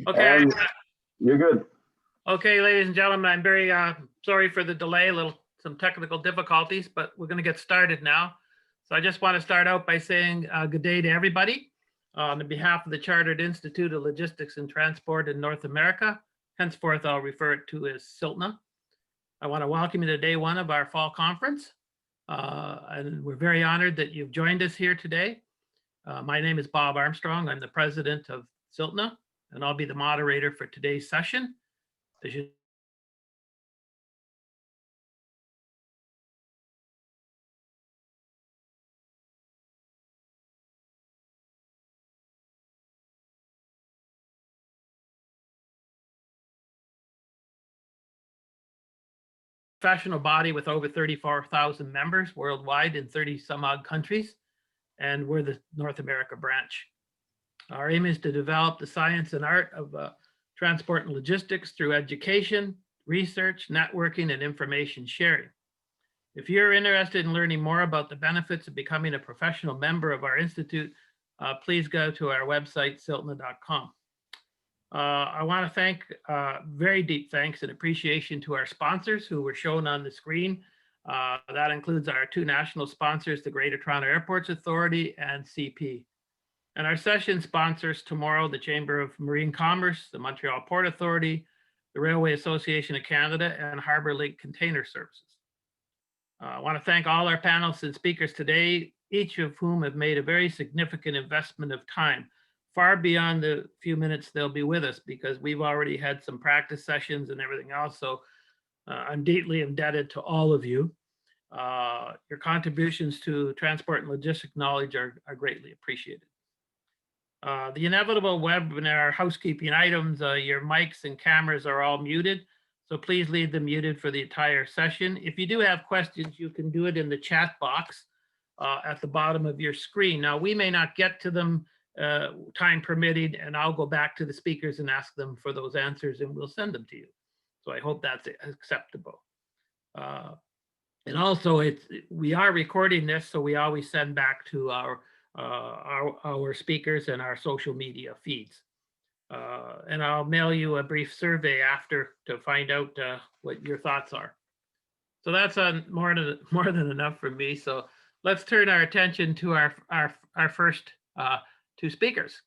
Okay. And you're good. Okay, ladies and gentlemen, I'm very sorry for the delay, some technical difficulties, but we're going to get started now. So I just want to start out by saying good day to everybody. On behalf of the Chartered Institute of Logistics and Transport in North America, henceforth I'll refer it to as CILTNA. I want to welcome you to day one of our fall conference. And we're very honored that you've joined us here today. My name is Bob Armstrong. I'm the president of CILTNA, and I'll be the moderator for today's session. As you professional body with over 34,000 members worldwide in 30 some odd countries, and we're the North America branch. Our aim is to develop the science and art of transport and logistics through education, research, networking, and information sharing. If you're interested in learning more about the benefits of becoming a professional member of our institute, please go to our website, CILTNA.com. I want to thank very deep thanks and appreciation to our sponsors who were shown on the screen. That includes our two national sponsors, the Greater Toronto Airports Authority and CP. And our session sponsors tomorrow, the Chamber of Marine Commerce, the Montreal Port Authority, the Railway Association of Canada, and Harbour Link Container Services. I want to thank all our panelists and speakers today, each of whom have made a very significant investment of time, far beyond the few minutes they'll be with us, because we've already had some practice sessions and everything else. So I'm deeply indebted to all of you. Your contributions to transport and logistic knowledge are greatly appreciated. The inevitable webinar housekeeping items, your mics and cameras are all muted, so please leave them muted for the entire session. If you do have questions, you can do it in the chat box at the bottom of your screen. Now, we may not get to them time permitting, and I'll go back to the speakers and ask them for those answers, and we'll send them to you. So I hope that's acceptable. And also, we are recording this, so we always send back to our speakers and our social media feeds. And I'll mail you a brief survey after to find out what your thoughts are. So that's more than enough for me. So let's turn our attention to our first two speakers.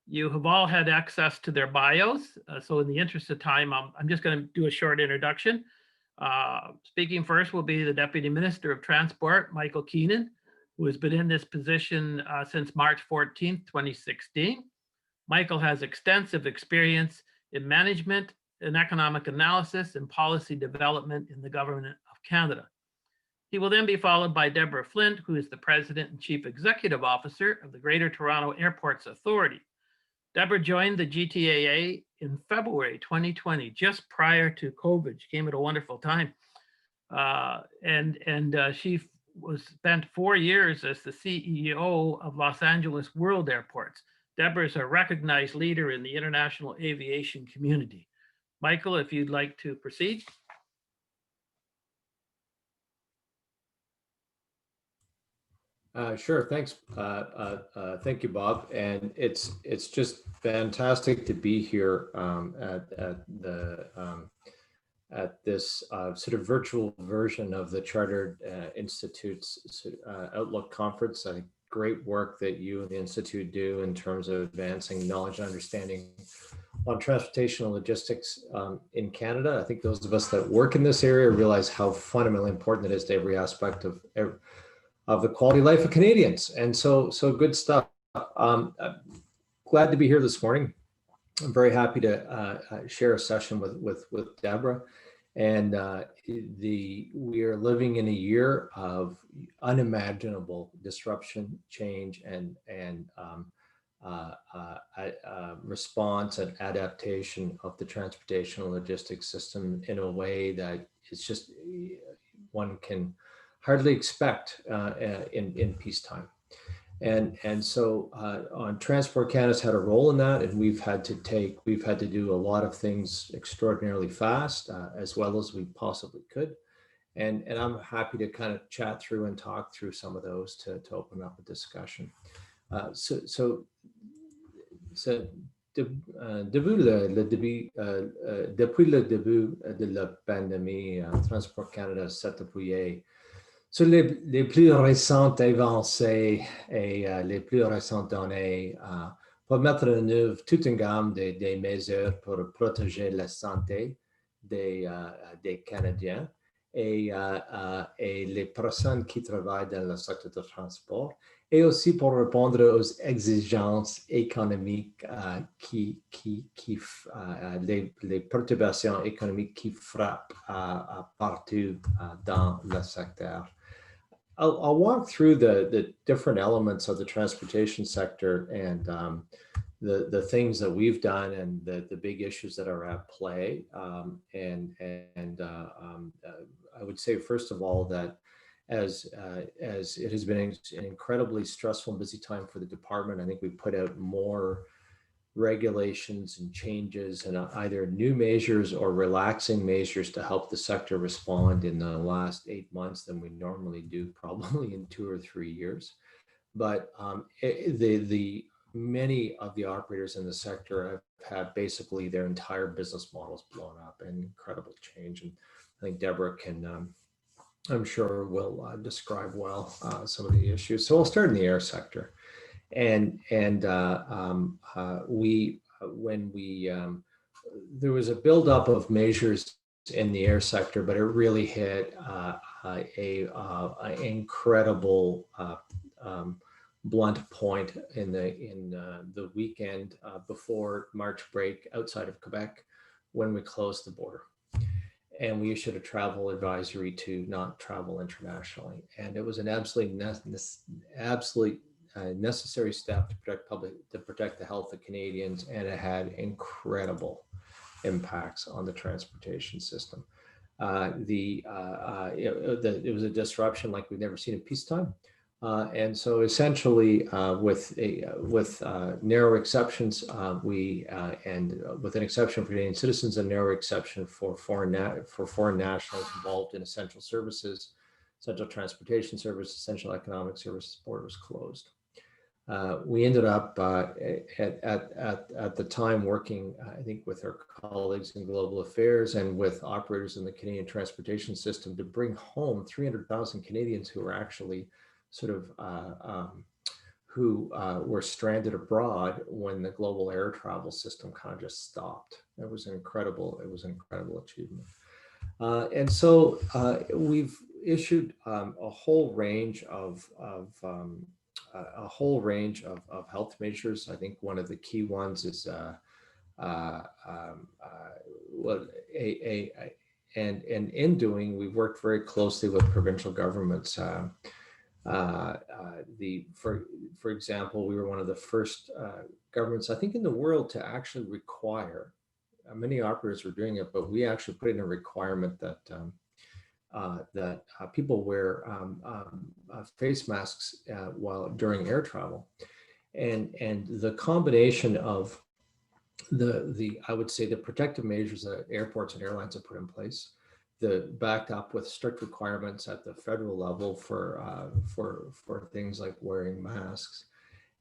You have all had access to their bios. So in the interest of time, I'm just going to do a short introduction. Speaking first will be the Deputy Minister of Transport, Michael Keenan, who has been in this position since March 14th, 2016. Michael has extensive experience in management and economic analysis and policy development in the Government of Canada. He will then be followed by Deborah Flint, who is the President and Chief Executive Officer of the Greater Toronto Airports Authority. Deborah joined the GTAA in February 2020, just prior to COVID. She came at a wonderful time. She spent 4 years as the CEO of Los Angeles World Airports. Deborah is a recognized leader in the international aviation community. Michael, if you'd like to proceed. Sure, thanks. Thank you, Bob. And it's just fantastic to be here at this sort of virtual version of the Chartered Institute's Outlook Conference. I think great work that you and the Institute do in terms of advancing knowledge and understanding on transportation and logistics in Canada. I think those of us that work in this area realize how fundamentally important it is to every aspect of the quality of life of Canadians. And so good stuff. Glad to be here this morning. I'm very happy to share a session with Deborah. And we are living in a year of unimaginable disruption, change, and response and adaptation of the transportation and logistics system in a way that is just one can hardly expect in peacetime. And so on Transport Canada's had a role in that, and we've had to do a lot of things extraordinarily fast, as well as we possibly could. And I'm happy to kind of chat through and talk through some of those to open up a discussion. So depuis le début de la pandémie, Transport Canada s'est appuyé sur les plus récentes avancées et les plus récentes données pour mettre en œuvre toute une gamme des mesures pour protéger la santé des Canadiens et les personnes qui travaillent dans le secteur du transport, et aussi pour répondre aux exigences économiques les perturbations économiques qui frappent partout dans le secteur. I'll walk through the different elements of the transportation sector and the things that we've done and the big issues that are at play. I would say, first of all, that as it has been an incredibly stressful and busy time for the department, I think we put out more regulations and changes and either new measures or relaxing measures to help the sector respond in the last 8 months than we normally do, probably in 2 or 3 years. But many of the operators in the sector have had basically their entire business models blown up, and incredible change. And I think Deborah can, I'm sure, will describe well some of the issues. So I'll start in the air sector. There was a buildup of measures in the air sector, but it really hit an incredible blunt point in the weekend before March break outside of Quebec, when we closed the border. And we issued a travel advisory to not travel internationally. And it was an absolutely necessary step to protect the health of Canadians, and it had incredible impacts on the transportation system. It was a disruption like we've never seen in peacetime. And so essentially, with narrow exceptions, and with an exception for Canadian citizens, a narrow exception for foreign nationals involved in essential services, essential transportation services, essential economic services, border was closed. We ended up at the time working, I think, with our colleagues in global affairs and with operators in the Canadian transportation system to bring home 300,000 Canadians who were actually who were stranded abroad when the global air travel system kind of just stopped. It was an incredible achievement. And so we've issued a whole range of health measures. I think one of the key ones is and in doing, we worked very closely with provincial governments. For example, we were one of the first governments, I think, in the world to actually require, many operators were doing it, but we actually put in a requirement that people wear face masks during air travel, and the combination of I would say the protective measures that airports and airlines have put in place, backed up with strict requirements at the federal level for things like wearing masks,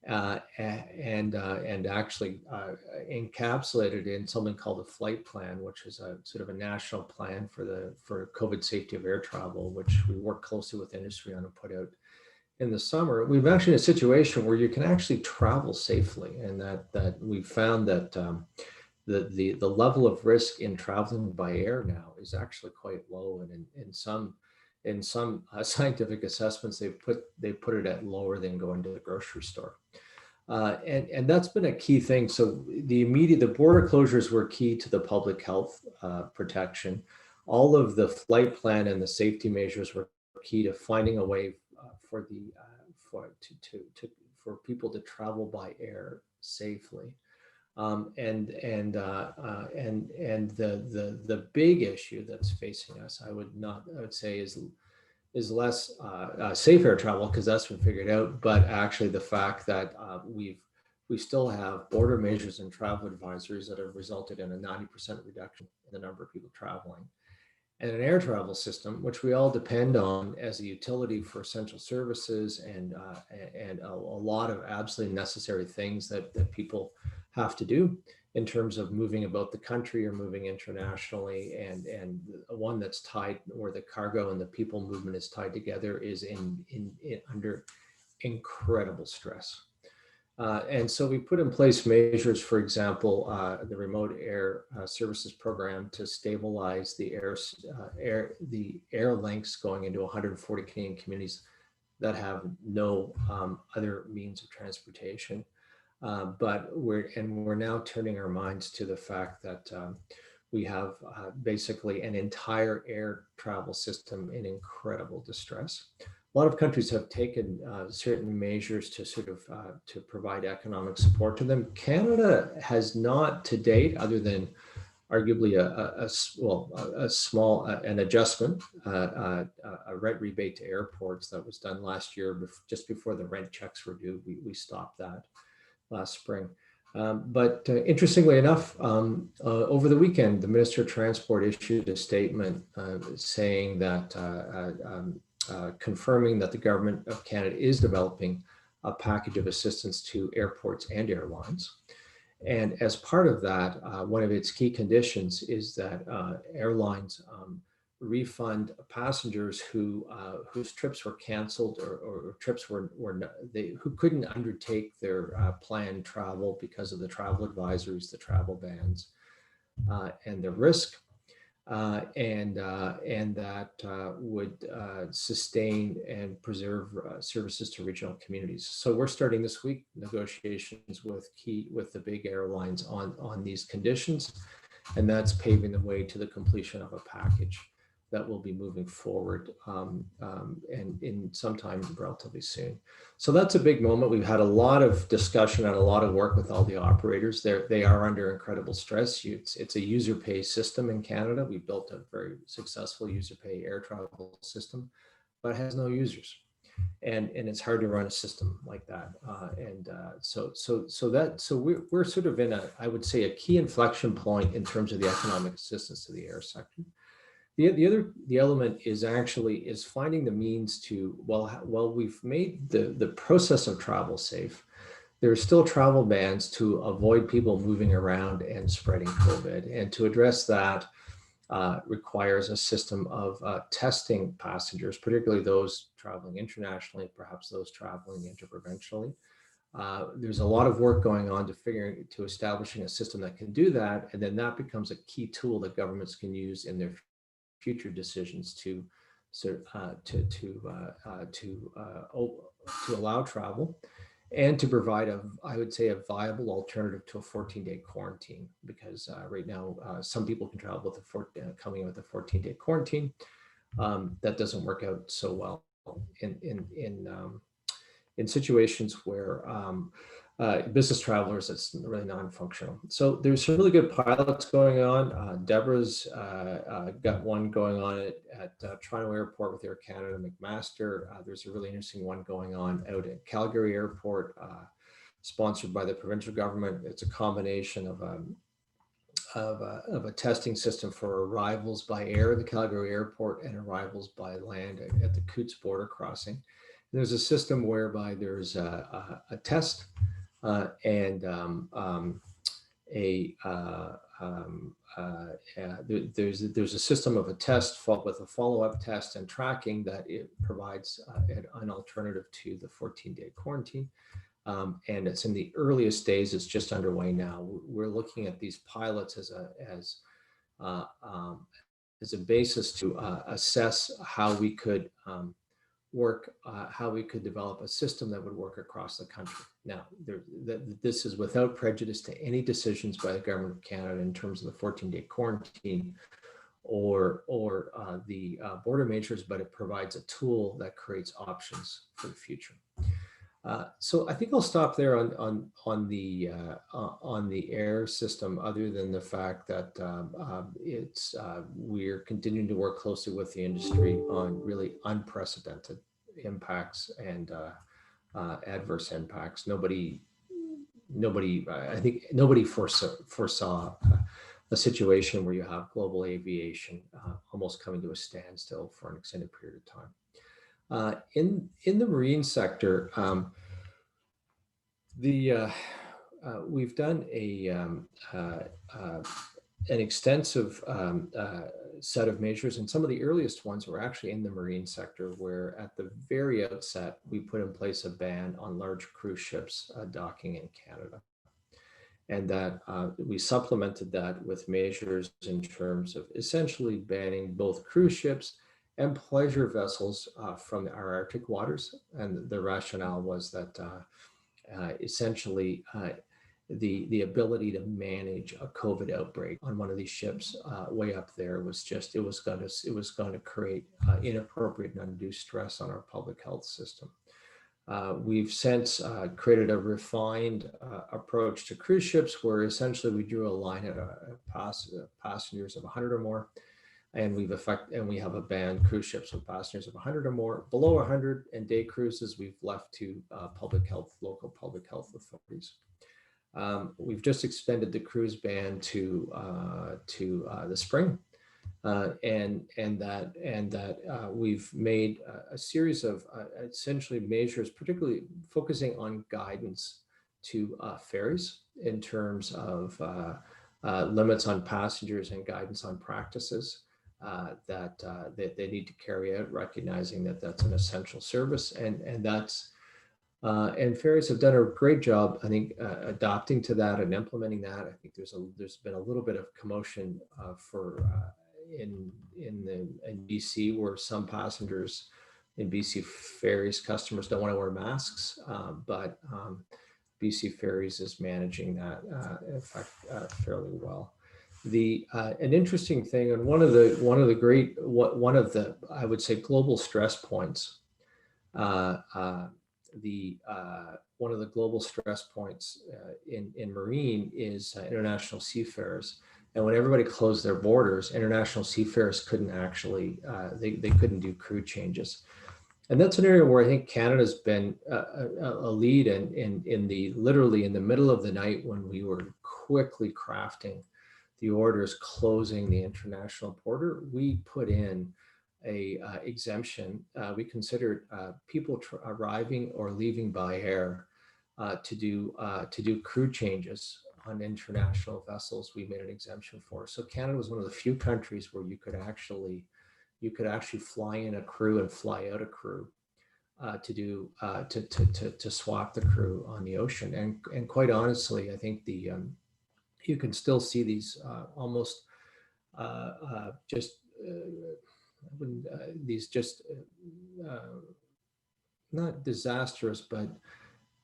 and actually encapsulated in something called a flight plan, which is a sort of a national plan for COVID safety of air travel, which we work closely with industry on and put out in the summer. We've actually in a situation where you can actually travel safely, and that we found that the level of risk in traveling by air now is actually quite low, and in some scientific assessments they put it at lower than going to the grocery store, and that's been a key thing. So the border closures were key to the public health protection. All of the flight plan and the safety measures were key to finding a way for people to travel by air safely. The big issue that's facing us, I would say is less safe air travel, because that's been figured out, but actually the fact that we still have border measures and travel advisories that have resulted in a 90% reduction in the number of people traveling, and an air travel system, which we all depend on as a utility for essential services and a lot of absolutely necessary things that people have to do in terms of moving about the country or moving internationally, and one that's tied, where the cargo and the people movement is tied together, is under incredible stress. And so we put in place measures, for example, the remote air services program to stabilize the air links going into 140 Canadian communities that have no other means of transportation. But we're now turning our minds to the fact that we have basically an entire air travel system in incredible distress. A lot of countries have taken certain measures to sort of to provide economic support to them. Canada has not to date, other than arguably a small an adjustment, a rent rebate to airports that was done last year, just before the rent checks were due. We stopped that last spring. But interestingly enough, over the weekend, the Minister of Transport issued a statement saying that, confirming that the Government of Canada is developing a package of assistance to airports and airlines. And as part of that, one of its key conditions is that airlines refund passengers whose trips were canceled, or trips who couldn't undertake their planned travel because of the travel advisories, the travel bans, and the risk, and that would sustain and preserve services to regional communities. So we're starting this week negotiations with the big airlines on these conditions, and that's paving the way to the completion of a package that will be moving forward and in sometime relatively soon. So that's a big moment. We've had a lot of discussion and a lot of work with all the operators. They are under incredible stress. It's a user pay system in Canada. We built a very successful user pay air travel system, but it has no users. And it's hard to run a system like that. So we're sort of in I would say, a key inflection point in terms of the economic assistance to the air sector. The element is finding the means to, while we've made the process of travel safe, there are still travel bans to avoid people moving around and spreading COVID. And to address that requires a system of testing passengers, particularly those traveling internationally, perhaps those traveling interprovincially. There's a lot of work going on to establishing a system that can do that, and then that becomes a key tool that governments can use in their future decisions to allow travel, and to provide I would say, a viable alternative to a 14-day quarantine, because right now some people can travel with coming in with a 14-day quarantine. That doesn't work out so well in situations where business travelers, it's really non-functional. So there's some really good pilots going on. Deborah's got one going on at Toronto Airport with Air Canada, McMaster. There's a really interesting one going on out at Calgary Airport, sponsored by the provincial government. It's a combination of a testing system for arrivals by air at the Calgary Airport and arrivals by land at the Coutts border crossing. And there's a system whereby there's a test, there's a system of a test with a follow-up test and tracking that it provides an alternative to the 14-day quarantine. And it's in the earliest days. It's just underway now. We're looking at these pilots as a basis to assess how we could how we could develop a system that would work across the country. Now, this is without prejudice to any decisions by the Government of Canada in terms of the 14-day quarantine or the border measures, but it provides a tool that creates options for the future. So I think I'll stop there on the air system, other than the fact that we're continuing to work closely with the industry on really unprecedented impacts and adverse impacts. I think nobody foresaw a situation where you have global aviation almost coming to a standstill for an extended period of time. In the marine sector, we've done an extensive set of measures, and some of the earliest ones were actually in the marine sector, where at the very outset, we put in place a ban on large cruise ships docking in Canada. And that we supplemented that with measures in terms of essentially banning both cruise ships and pleasure vessels from our Arctic waters. And the rationale was that essentially the ability to manage a COVID outbreak on one of these ships way up there was just, it was going to create inappropriate and undue stress on our public health system. We've since created a refined approach to cruise ships, where essentially we drew a line at passengers of 100 or more, and we have a ban cruise ships with passengers of 100 or more. Below 100 and day cruises, we've left to local public health authorities. We've just extended the cruise ban to the spring. We've made a series of essentially measures, particularly focusing on guidance to ferries in terms of limits on passengers and guidance on practices that they need to carry out, recognizing that that's an essential service, and ferries have done a great job, I think, adopting to that and implementing that. I think there's been a little bit of commotion in BC, where some passengers in BC ferries, customers don't want to wear masks, but BC Ferries is managing that in fact fairly well. An interesting thing, and one of the I would say global stress points, one of the global stress points in marine is international seafarers. And when everybody closed their borders, international seafarers couldn't actually, they couldn't do crew changes. And that's an area where I think Canada's been a lead literally in the middle of the night, when we were quickly crafting the orders closing the international border. We put in a exemption. We considered people arriving or leaving by air to do crew changes on international vessels. We made an exemption for. So Canada was one of the few countries where you could actually fly in a crew and fly out a crew to swap the crew on the ocean. And quite honestly, I think you can still see these almost not disastrous, but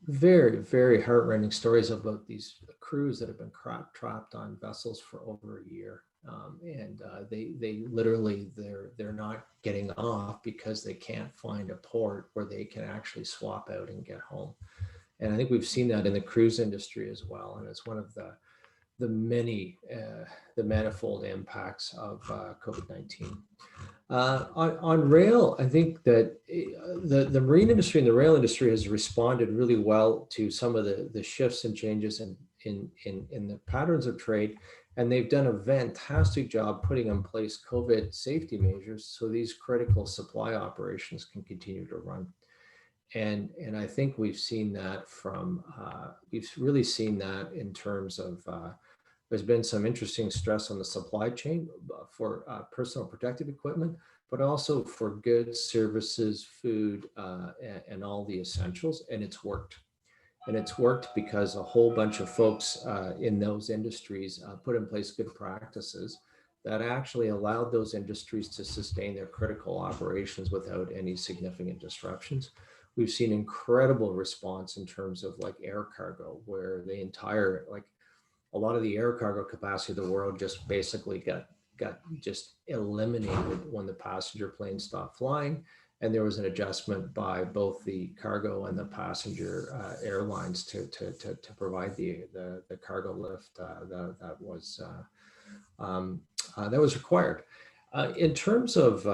very, very heartrending stories about these crews that have been trapped on vessels for over a year. They literally, they're not getting off because they can't find a port where they can actually swap out and get home. And I think we've seen that in the cruise industry as well. And it's one of the manifold impacts of COVID-19. On rail, I think that the marine industry and the rail industry has responded really well to some of the shifts and changes in the patterns of trade. And they've done a fantastic job putting in place COVID safety measures so these critical supply operations can continue to run. And I think we've seen that we've really seen that in terms of there's been some interesting stress on the supply chain for personal protective equipment, but also for goods, services, food, and all the essentials, and it's worked. And it's worked because a whole bunch of folks in those industries put in place good practices that actually allowed those industries to sustain their critical operations without any significant disruptions. We've seen incredible response in terms of like air cargo, where a lot of the air cargo capacity of the world just basically got just eliminated when the passenger planes stopped flying. And there was an adjustment by both the cargo and the passenger airlines to provide the cargo lift that was required. In terms of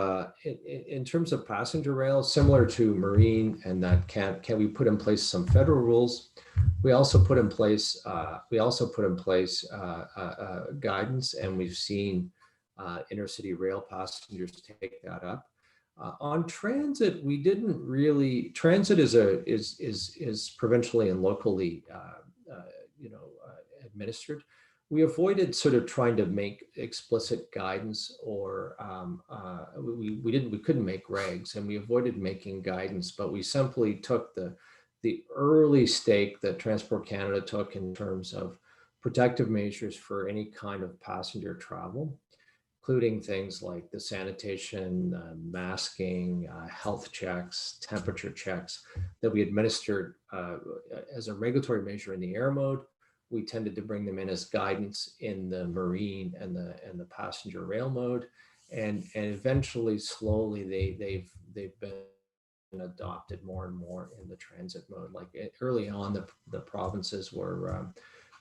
passenger rail, similar to marine, and that can we put in place some federal rules. We also put in place guidance, and we've seen intercity rail passengers take that up. On transit, we didn't really. Transit is provincially and locally administered. We avoided sort of trying to make explicit guidance, or we couldn't make regs, and we avoided making guidance, but we simply took the early stake that Transport Canada took in terms of protective measures for any kind of passenger travel, including things like the sanitation, masking, health checks, temperature checks that we administered as a regulatory measure in the air mode. We tended to bring them in as guidance in the marine and the passenger rail mode, and eventually, slowly, they've been adopted more and more in the transit mode. Like early on, the provinces were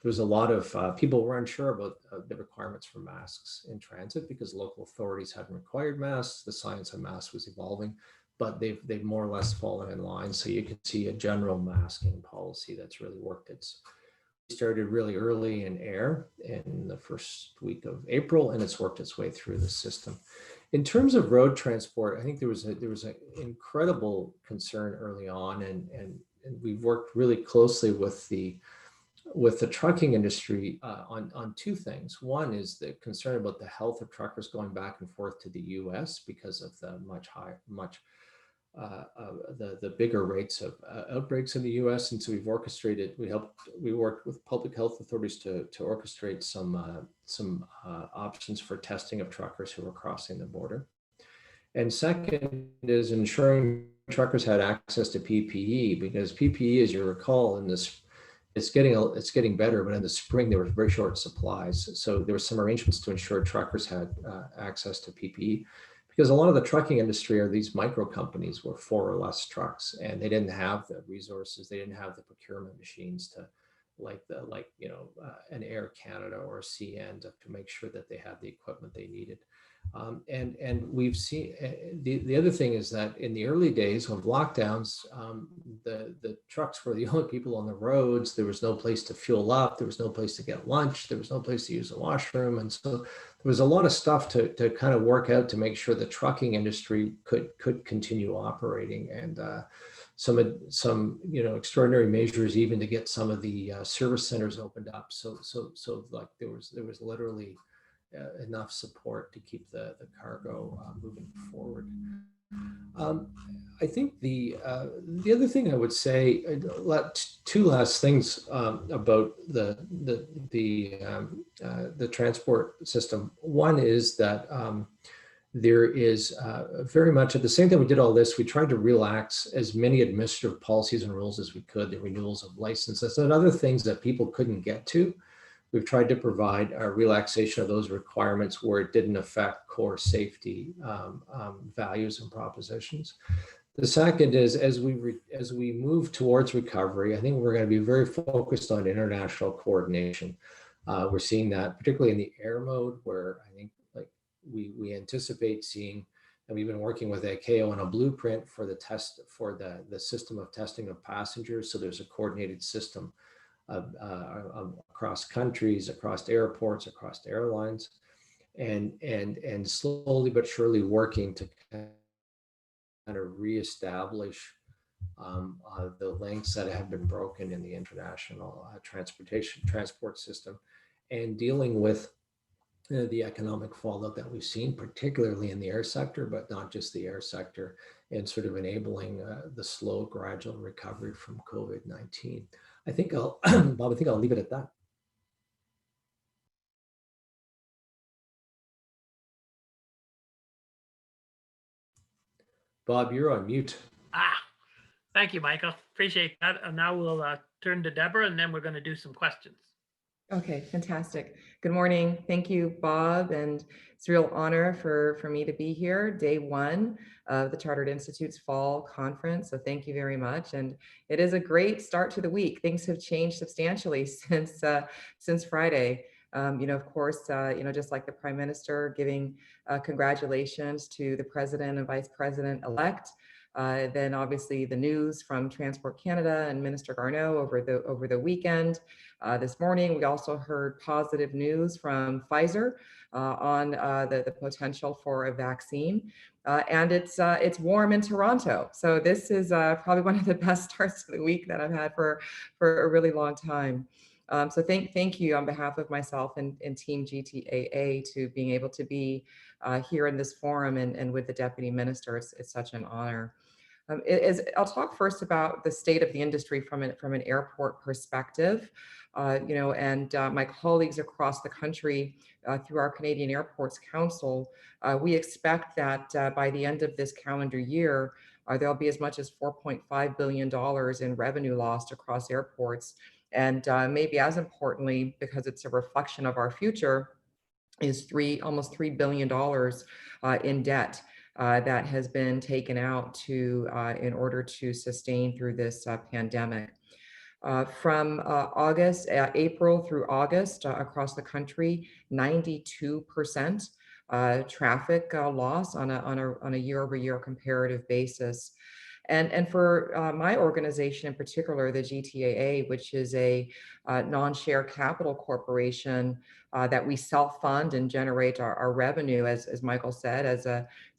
there was a lot of people were unsure about the requirements for masks in transit because local authorities hadn't required masks. The science of masks was evolving, but they've more or less fallen in line. So you can see a general masking policy that's really worked started really early in air in the first week of April, and it's worked its way through the system. In terms of road transport, I think there was an incredible concern early on, and we've worked really closely with the trucking industry on two things. One is the concern about the health of truckers going back and forth to the U.S. because of the the bigger rates of outbreaks in the U.S. And so we worked with public health authorities to orchestrate some options for testing of truckers who were crossing the border. And second is ensuring truckers had access to PPE, because PPE, as you recall, it's getting better, but in the spring there were very short supplies. So there were some arrangements to ensure truckers had access to PPE, because a lot of the trucking industry are these micro companies with 4 or less trucks, and they didn't have the resources, they didn't have the procurement machines to an Air Canada or a CN to make sure that they had the equipment they needed. And we've seen the other thing is that in the early days of lockdowns, the trucks were the only people on the roads. There was no place to fuel up. There was no place to get lunch. There was no place to use the washroom. And so there was a lot of stuff to kind of work out to make sure the trucking industry could continue operating, and some extraordinary measures even to get some of the service centers opened up. So like there was literally enough support to keep the cargo moving forward. I think the other thing I would say, two last things about the transport system. One is that there is very much at the same time we did all this, we tried to relax as many administrative policies and rules as we could, the renewals of licenses and other things that people couldn't get to. We've tried to provide a relaxation of those requirements where it didn't affect core safety values and propositions. The second is as we move towards recovery, I think we're going to be very focused on international coordination. We're seeing that particularly in the air mode, where I think we anticipate seeing, and we've been working with ICAO on a blueprint for the system of testing of passengers. So there's a coordinated system across countries, across airports, across airlines, and slowly but surely working to kind of reestablish the links that have been broken in the international transport system, and dealing with the economic fallout that we've seen, particularly in the air sector, but not just the air sector, and sort of enabling the slow, gradual recovery from COVID-19. I think Bob, I think I'll leave it at that. Bob, you're on mute. Thank you, Michael. Appreciate that. And now we'll turn to Deborah, and then we're going to do some questions. Okay, fantastic. Good morning. Thank you, Bob. And it's a real honor for me to be here, day one of the Chartered Institute's fall conference. So thank you very much. And it is a great start to the week. Things have changed substantially since Friday. Of course, just like the Prime Minister giving congratulations to the President and Vice President-elect. Then obviously the news from Transport Canada and Minister Garneau over the weekend. This morning, we also heard positive news from Pfizer on the potential for a vaccine. And it's warm in Toronto. So this is probably one of the best starts to the week that I've had for a really long time. So thank you on behalf of myself and Team GTAA to being able to be here in this forum and with the Deputy Minister. It's such an honor. I'll talk first about the state of the industry from an airport perspective, and my colleagues across the country through our Canadian Airports Council, we expect that by the end of this calendar year, there'll be as much as $4.5 billion in revenue lost across airports. And maybe as importantly, because it's a reflection of our future, is almost $3 billion in debt that has been taken out in order to sustain through this pandemic. From April through August across the country, 92% traffic loss on a year-over-year comparative basis. And for my organization in particular, the GTAA, which is a non-share capital corporation that we self-fund and generate our revenue, as Michael said,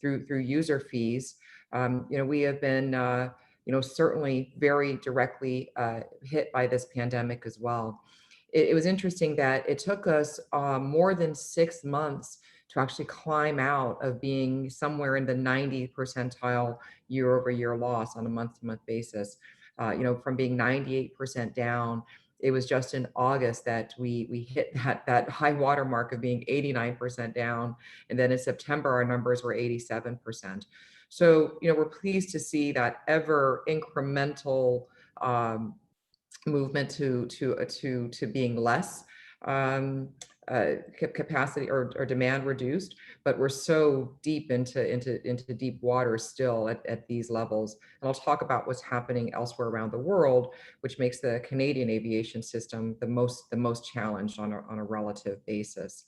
through user fees. We have been certainly very directly hit by this pandemic as well. It was interesting that it took us more than 6 months to actually climb out of being somewhere in the 90th percentile year-over-year loss on a month-to-month basis. From being 98% down, it was just in August that we hit that high water mark of being 89% down, and then in September our numbers were 87%. So we're pleased to see that ever incremental movement to being less capacity or demand reduced, but we're so deep into deep water still at these levels. And I'll talk about what's happening elsewhere around the world, which makes the Canadian aviation system the most challenged on a relative basis.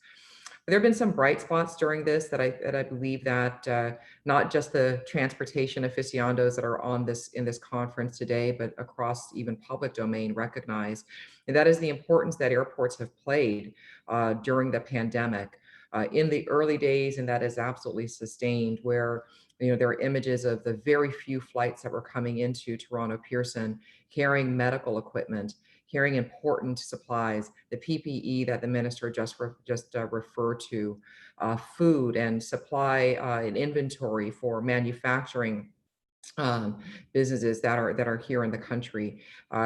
There have been some bright spots during this that I believe that not just the transportation aficionados that are in this conference today, but across even public domain recognize, and that is the importance that airports have played during the pandemic. In the early days, and that is absolutely sustained, where there are images of the very few flights that were coming into Toronto Pearson carrying medical equipment, carrying important supplies, the PPE that the minister just referred to, food and supply and inventory for manufacturing businesses that are here in the country.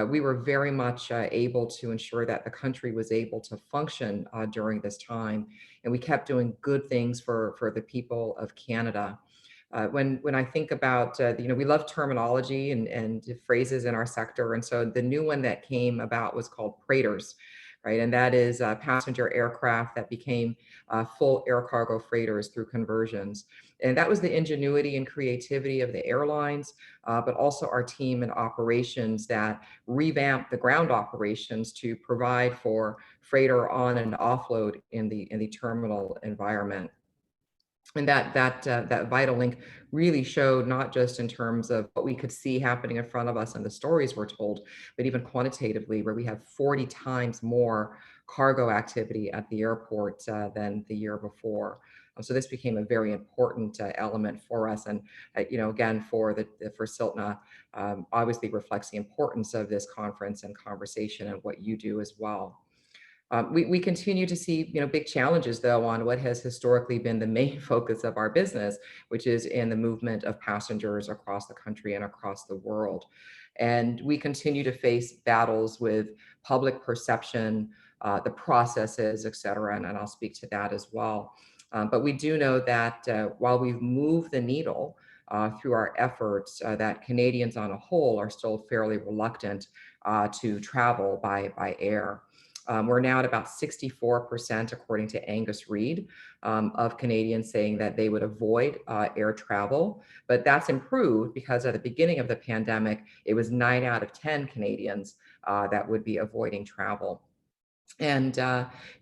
We were very much able to ensure that the country was able to function during this time, and we kept doing good things for the people of Canada. When I think about, we love terminology and phrases in our sector. And so the new one that came about was called freighters, right? And that is passenger aircraft that became full air cargo freighters through conversions. And that was the ingenuity and creativity of the airlines, but also our team and operations that revamped the ground operations to provide for freighter on and offload in the terminal environment. And that vital link really showed, not just in terms of what we could see happening in front of us and the stories we're told, but even quantitatively, where we have 40 times more cargo activity at the airport than the year before. So this became a very important element for us, and again for CILTNA, obviously reflects the importance of this conference and conversation and what you do as well. We continue to see, big challenges though on what has historically been the main focus of our business, which is in the movement of passengers across the country and across the world. And we continue to face battles with public perception, the processes, et cetera, and I'll speak to that as well. But we do know that while we've moved the needle through our efforts, that Canadians on a whole are still fairly reluctant to travel by air. We're now at about 64%, according to Angus Reid, of Canadians saying that they would avoid air travel. But that's improved because at the beginning of the pandemic, it was 9 out of 10 Canadians that would be avoiding travel. And,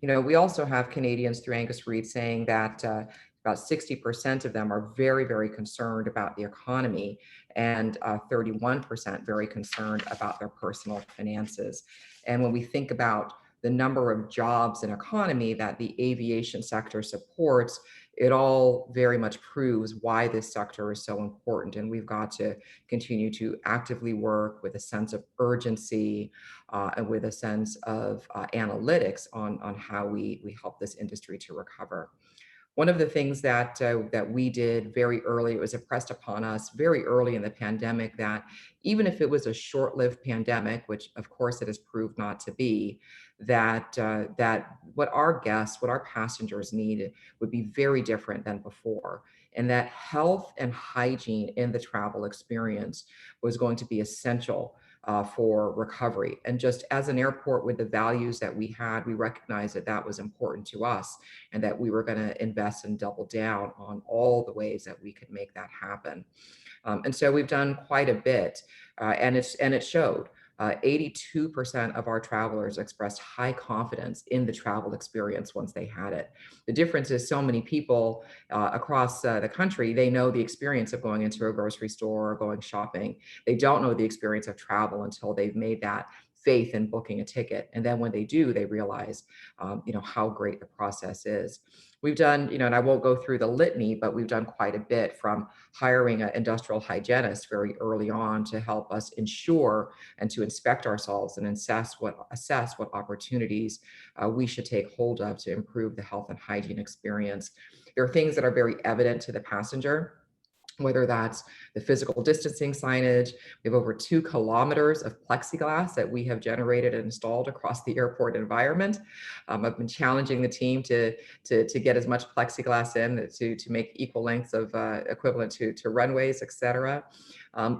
we also have Canadians through Angus Reid saying that about 60% of them are very, very concerned about the economy, and 31% very concerned about their personal finances. And when we think about the number of jobs and economy that the aviation sector supports, it all very much proves why this sector is so important. And we've got to continue to actively work with a sense of urgency and with a sense of analytics on how we help this industry to recover. One of the things that we did very early, it was impressed upon us very early in the pandemic that even if it was a short-lived pandemic, which of course it has proved not to be, that what our guests, what our passengers needed would be very different than before, and that health and hygiene in the travel experience was going to be essential for recovery. And just as an airport with the values that we had, we recognized that that was important to us and that we were going to invest and double down on all the ways that we could make that happen. And so we've done quite a bit, and it showed. 82% of our travelers expressed high confidence in the travel experience once they had it. The difference is so many people across the country, they know the experience of going into a grocery store or going shopping. They don't know the experience of travel until they've made that faith in booking a ticket. And then when they do, they realize, how great the process is. We've done, and I won't go through the litany, but we've done quite a bit, from hiring an industrial hygienist very early on to help us ensure and to inspect ourselves and assess what opportunities we should take hold of to improve the health and hygiene experience. There are things that are very evident to the passenger, whether that's the physical distancing signage. We have over 2 kilometers of plexiglass that we have generated and installed across the airport environment. I've been challenging the team to get as much plexiglass in to make equal lengths of equivalent to runways, et cetera.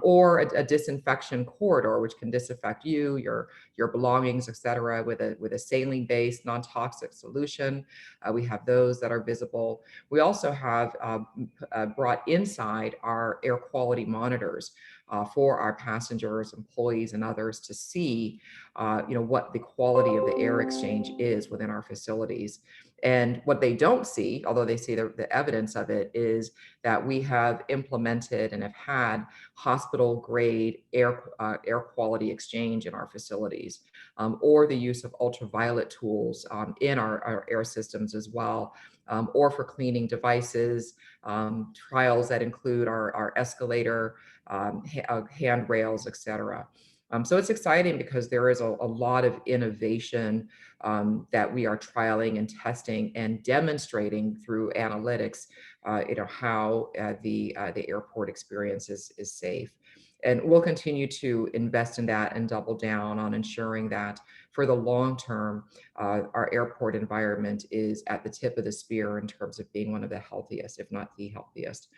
Or a disinfection corridor, which can disinfect you, your belongings, et cetera, with a saline-based non-toxic solution. We have those that are visible. We also have brought inside our air quality monitors for our passengers, employees, and others to see, what the quality of the air exchange is within our facilities. And what they don't see, although they see the evidence of it, is that we have implemented and have had hospital-grade air quality exchange in our facilities, or the use of ultraviolet tools in our air systems as well, or for cleaning devices, trials that include our escalator, handrails, et cetera. So it's exciting because there is a lot of innovation that we are trialing and testing and demonstrating through analytics, how the airport experience is safe. And we'll continue to invest in that and double down on ensuring that for the long term, our airport environment is at the tip of the spear in terms of being one of the healthiest, if not the healthiest.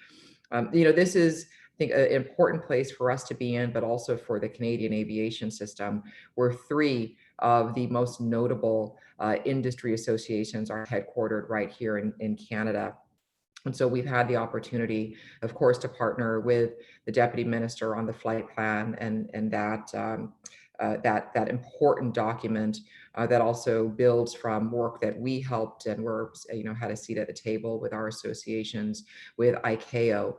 This is, I think, an important place for us to be in, but also for the Canadian aviation system, where 3 of the most notable industry associations are headquartered right here in Canada. And so we've had the opportunity, of course, to partner with the Deputy Minister on the flight plan and that important document that also builds from work that we helped and had a seat at the table with our associations with ICAO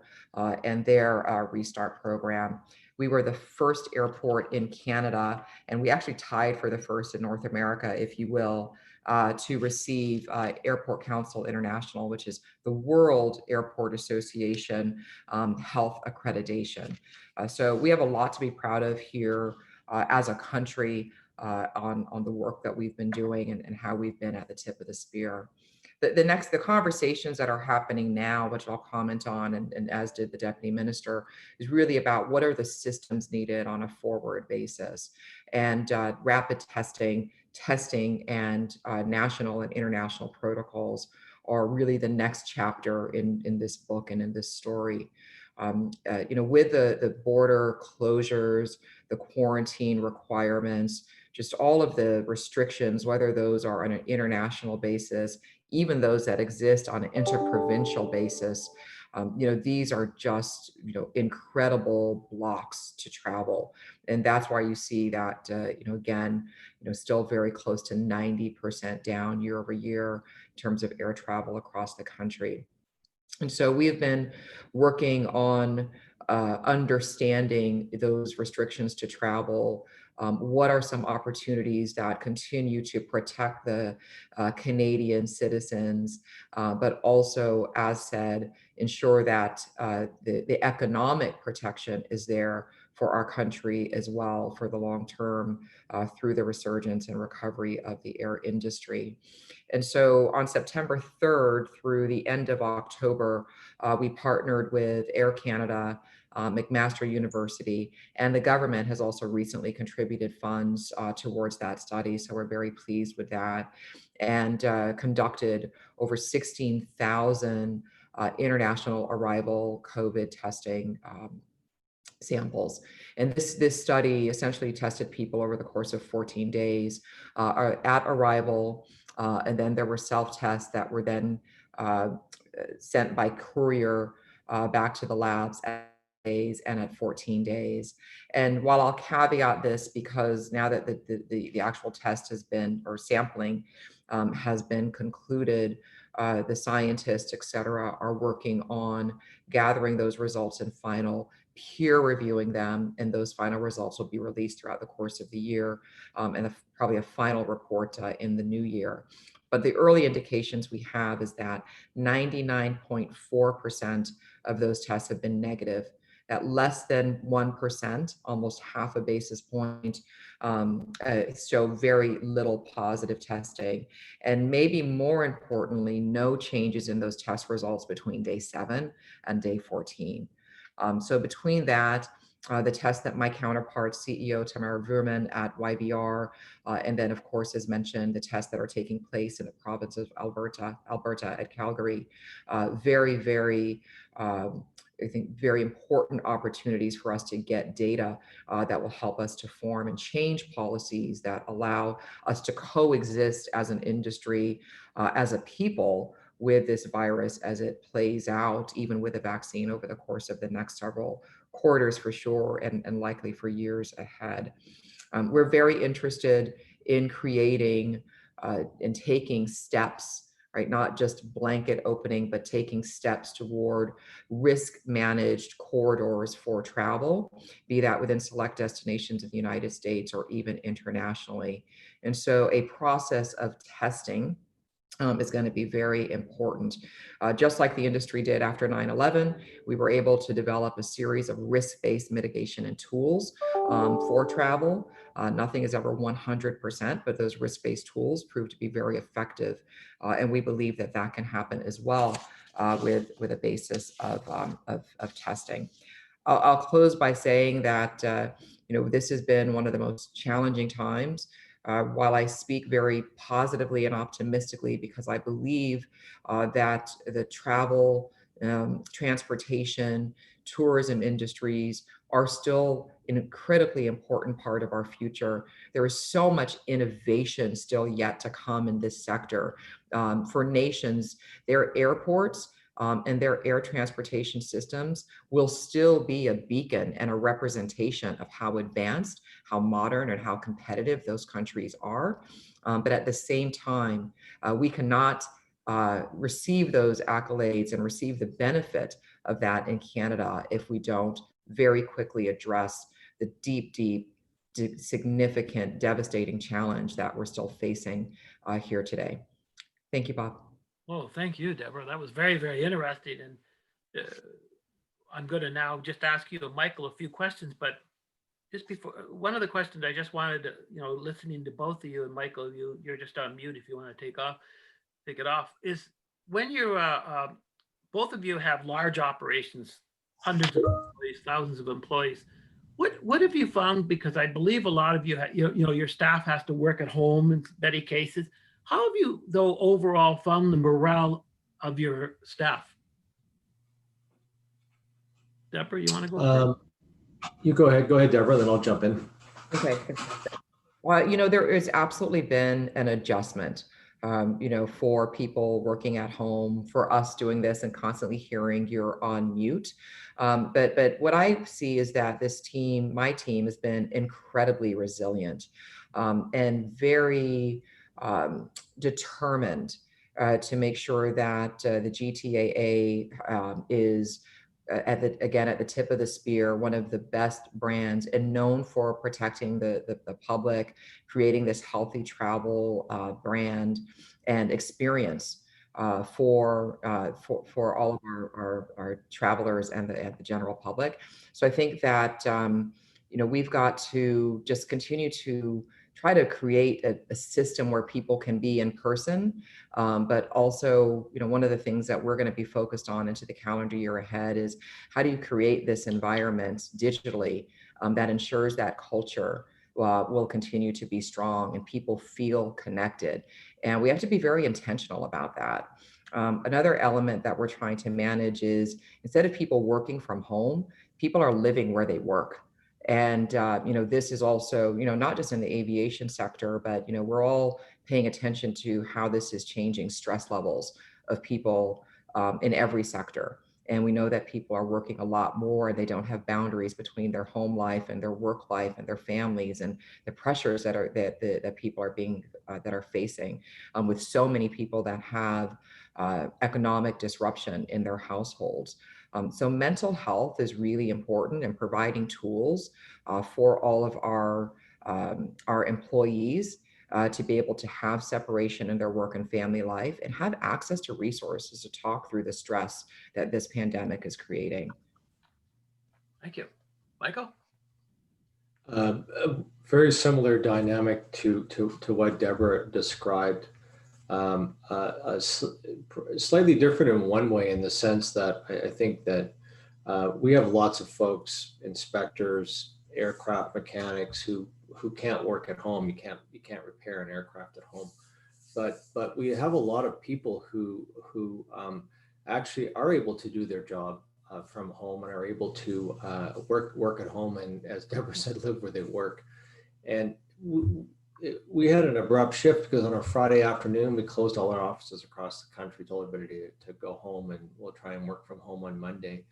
and their restart program. We were the first airport in Canada, and we actually tied for the first in North America, if you will, to receive Airport Council International, which is the World Airport Association health accreditation. So we have a lot to be proud of here as a country on the work that we've been doing and how we've been at the tip of the spear. The conversations that are happening now, which I'll comment on, and as did the Deputy Minister, is really about what are the systems needed on a forward basis. And rapid testing, and national and international protocols are really the next chapter in this book and in this story. With the border closures, the quarantine requirements, just all of the restrictions, whether those are on an international basis, even those that exist on an interprovincial basis, these are just, incredible blocks to travel. And that's why you see that, again, still very close to 90% down year over year in terms of air travel across the country. And so we have been working on understanding those restrictions to travel what are some opportunities that continue to protect the Canadian citizens, but also, as said, ensure that the economic protection is there for our country as well for the long term through the resurgence and recovery of the air industry. And so on September 3rd through the end of October, we partnered with Air Canada, McMaster University, and the government has also recently contributed funds towards that study. So we're very pleased with that, and conducted over 16,000 international arrival COVID testing samples. And this study essentially tested people over the course of 14 days at arrival. And then there were self-tests that were then sent by courier back to the labs at days and at 14 days. And while I'll caveat this, because now that the actual test has been, or sampling has been concluded, the scientists, et cetera, are working on gathering those results and final peer reviewing them, and those final results will be released throughout the course of the year, and probably a final report in the new year. But the early indications we have is that 99.4% of those tests have been negative, at less than 1%, almost half a basis point, show very little positive testing. And maybe more importantly, no changes in those test results between day 7 and day 14. So between that, the test that my counterpart, CEO Tamara Verman at YVR, and then of course, as mentioned, the tests that are taking place in the province of Alberta at Calgary, very, I think very important opportunities for us to get data that will help us to form and change policies that allow us to coexist as an industry, as a people, with this virus as it plays out, even with a vaccine over the course of the next several quarters for sure, and likely for years ahead. We're very interested in creating and taking steps, right? Not just blanket opening, but taking steps toward risk-managed corridors for travel, be that within select destinations of the United States or even internationally. And so a process of testing is going to be very important. Just like the industry did after 9/11, we were able to develop a series of risk-based mitigation and tools for travel. Nothing is ever 100%, but those risk-based tools proved to be very effective. And we believe that that can happen as well with a basis of testing. I'll close by saying that this has been one of the most challenging times. While I speak very positively and optimistically, because I believe that the travel, transportation, tourism industries are still an critically important part of our future. There is so much innovation still yet to come in this sector. For nations, their airports and their air transportation systems will still be a beacon and a representation of how advanced, how modern, and how competitive those countries are. But at the same time, we cannot receive those accolades and receive the benefit of that in Canada if we don't very quickly address the deep, significant, devastating challenge that we're still facing here today. Thank you, Bob. Well, thank you, Deborah. That was very, very interesting. And I'm going to now just ask you and Michael a few questions, but just before, one of the questions I just wanted to, listening to both of you, and Michael, you're just on mute if you want to take it off, is when you're, both of you have large operations, hundreds of employees, thousands of employees. What have you found? Because I believe a lot of you, your staff has to work at home in many cases. How have you, though, overall found the morale of your staff? Deborah, you want to go first? You go ahead, Deborah, then I'll jump in. Okay. Well, there has absolutely been an adjustment, for people working at home, for us doing this and constantly hearing you're on mute. But what I see is that this team, my team, has been incredibly resilient and very determined to make sure that the GTAA is at the tip of the spear, one of the best brands and known for protecting the public, creating this healthy travel brand and experience for all of our travelers and the general public. So I think that we've got to just continue to try to create a system where people can be in person, but also, one of the things that we're going to be focused on into the calendar year ahead is how do you create this environment digitally that ensures that culture will continue to be strong and people feel connected. And we have to be very intentional about that. Another element that we're trying to manage is instead of people working from home, people are living where they work. And, this is also, not just in the aviation sector, but, we're all paying attention to how this is changing stress levels of people in every sector. And we know that people are working a lot more and they don't have boundaries between their home life and their work life and their families and the pressures that people are that are facing with so many people that have economic disruption in their households. So mental health is really important, and providing tools for all of our employees to be able to have separation in their work and family life and have access to resources to talk through the stress that this pandemic is creating. Thank you. Michael? A very similar dynamic to what Deborah described. Slightly different in one way, in the sense that I think that we have lots of folks, inspectors, aircraft mechanics who can't work at home. You can't repair an aircraft at home, but we have a lot of people who actually are able to do their job from home and are able to work at home, and, as Deborah said, live where they work. And we had an abrupt shift because on a Friday afternoon, we closed all our offices across the country, told everybody to go home, and we'll try and work from home on Monday.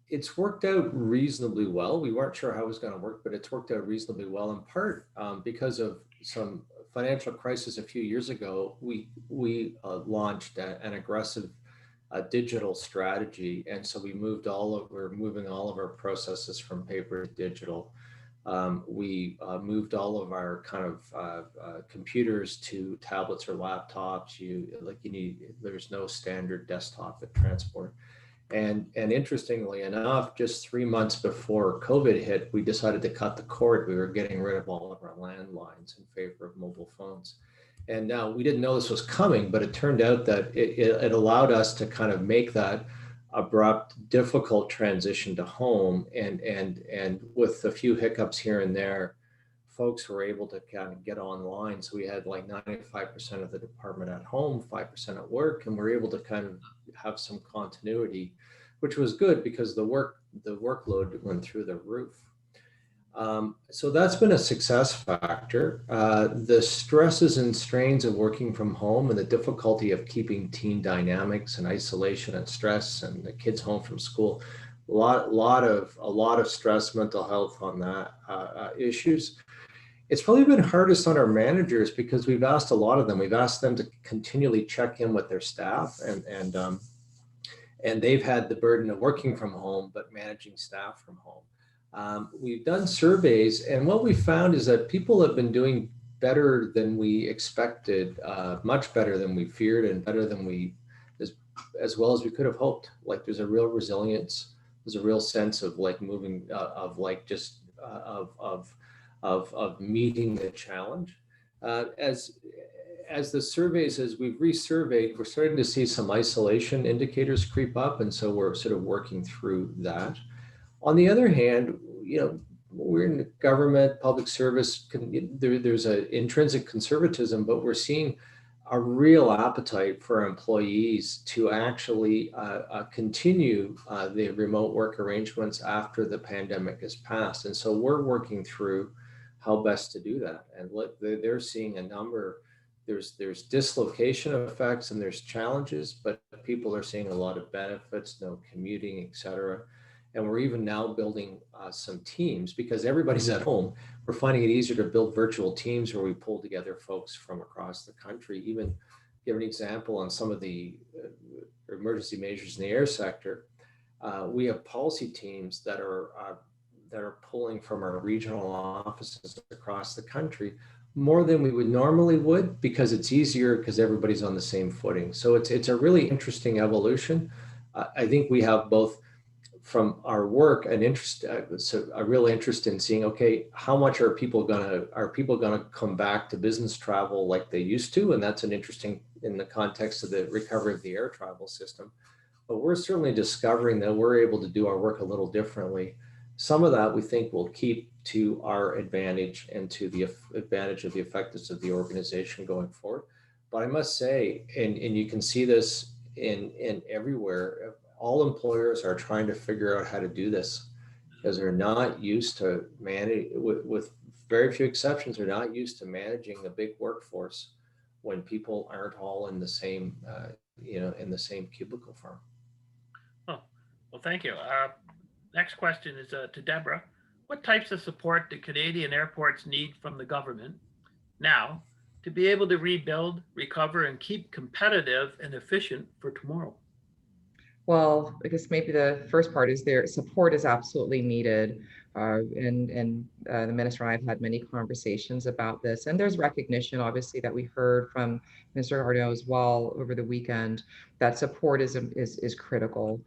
It's worked out reasonably well. We weren't sure how it was going to work, but it's worked out reasonably well, in part because of some financial crisis a few years ago. We launched an aggressive digital strategy, and so we're moving all of our processes from paper to digital. We moved all of our kind of computers to tablets or laptops. There's no standard desktop at transport. And interestingly enough, just 3 months before COVID hit, we decided to cut the cord. We were getting rid of all of our landlines in favor of mobile phones. And now, we didn't know this was coming, but it turned out that it allowed us to kind of make that abrupt, difficult transition to home. And with a few hiccups here and there, folks were able to kind of get online. So we had like 95% of the department at home, 5% at work, and we're able to kind of have some continuity, which was good because the workload went through the roof. So that's been a success factor. The stresses and strains of working from home and the difficulty of keeping team dynamics and isolation and stress and the kids home from school, a lot of stress, mental health on that issues. It's probably been hardest on our managers because we've asked a lot of them. We've asked them to continually check in with their staff, and they've had the burden of working from home, but managing staff from home. We've done surveys, and what we found is that people have been doing better than we expected, much better than we feared, and better than as well as we could have hoped. Like, there's a real resilience, there's a real sense of like moving, of meeting the challenge. As the surveys, as we've resurveyed, we're starting to see some isolation indicators creep up, and so we're sort of working through that. On the other hand, we're in government, public service. There's an intrinsic conservatism, but we're seeing a real appetite for employees to actually continue the remote work arrangements after the pandemic has passed. And so we're working through how best to do that. And they're seeing a number. There's dislocation effects and there's challenges, but people are seeing a lot of benefits, no commuting, et cetera. And we're even now building some teams because everybody's at home. We're finding it easier to build virtual teams where we pull together folks from across the country. Even give an example on some of the emergency measures in the air sector. We have policy teams that are pulling from our regional offices across the country more than we would because it's easier because everybody's on the same footing. So it's a really interesting evolution. I think we have both from our work an interest, so a real interest in seeing, okay, how much are people gonna come back to business travel like they used to, and that's an interesting in the context of the recovery of the air travel system. But we're certainly discovering that we're able to do our work a little differently. Some of that we think will keep to our advantage and to the advantage of the effectiveness of the organization going forward. But I must say, and you can see this in everywhere, all employers are trying to figure out how to do this because they're not used to manage, with very few exceptions, they're not used to managing a big workforce when people aren't all in the same, in the same cubicle farm. Oh, well, thank you. Next question is to Deborah. What types of support do Canadian airports need from the government now to be able to rebuild, recover, and keep competitive and efficient for tomorrow? Well, I guess maybe the first part is their support is absolutely needed. And the minister and I have had many conversations about this. And there's recognition, obviously, that we heard from Mr. Arnaud as well over the weekend, that support is critical,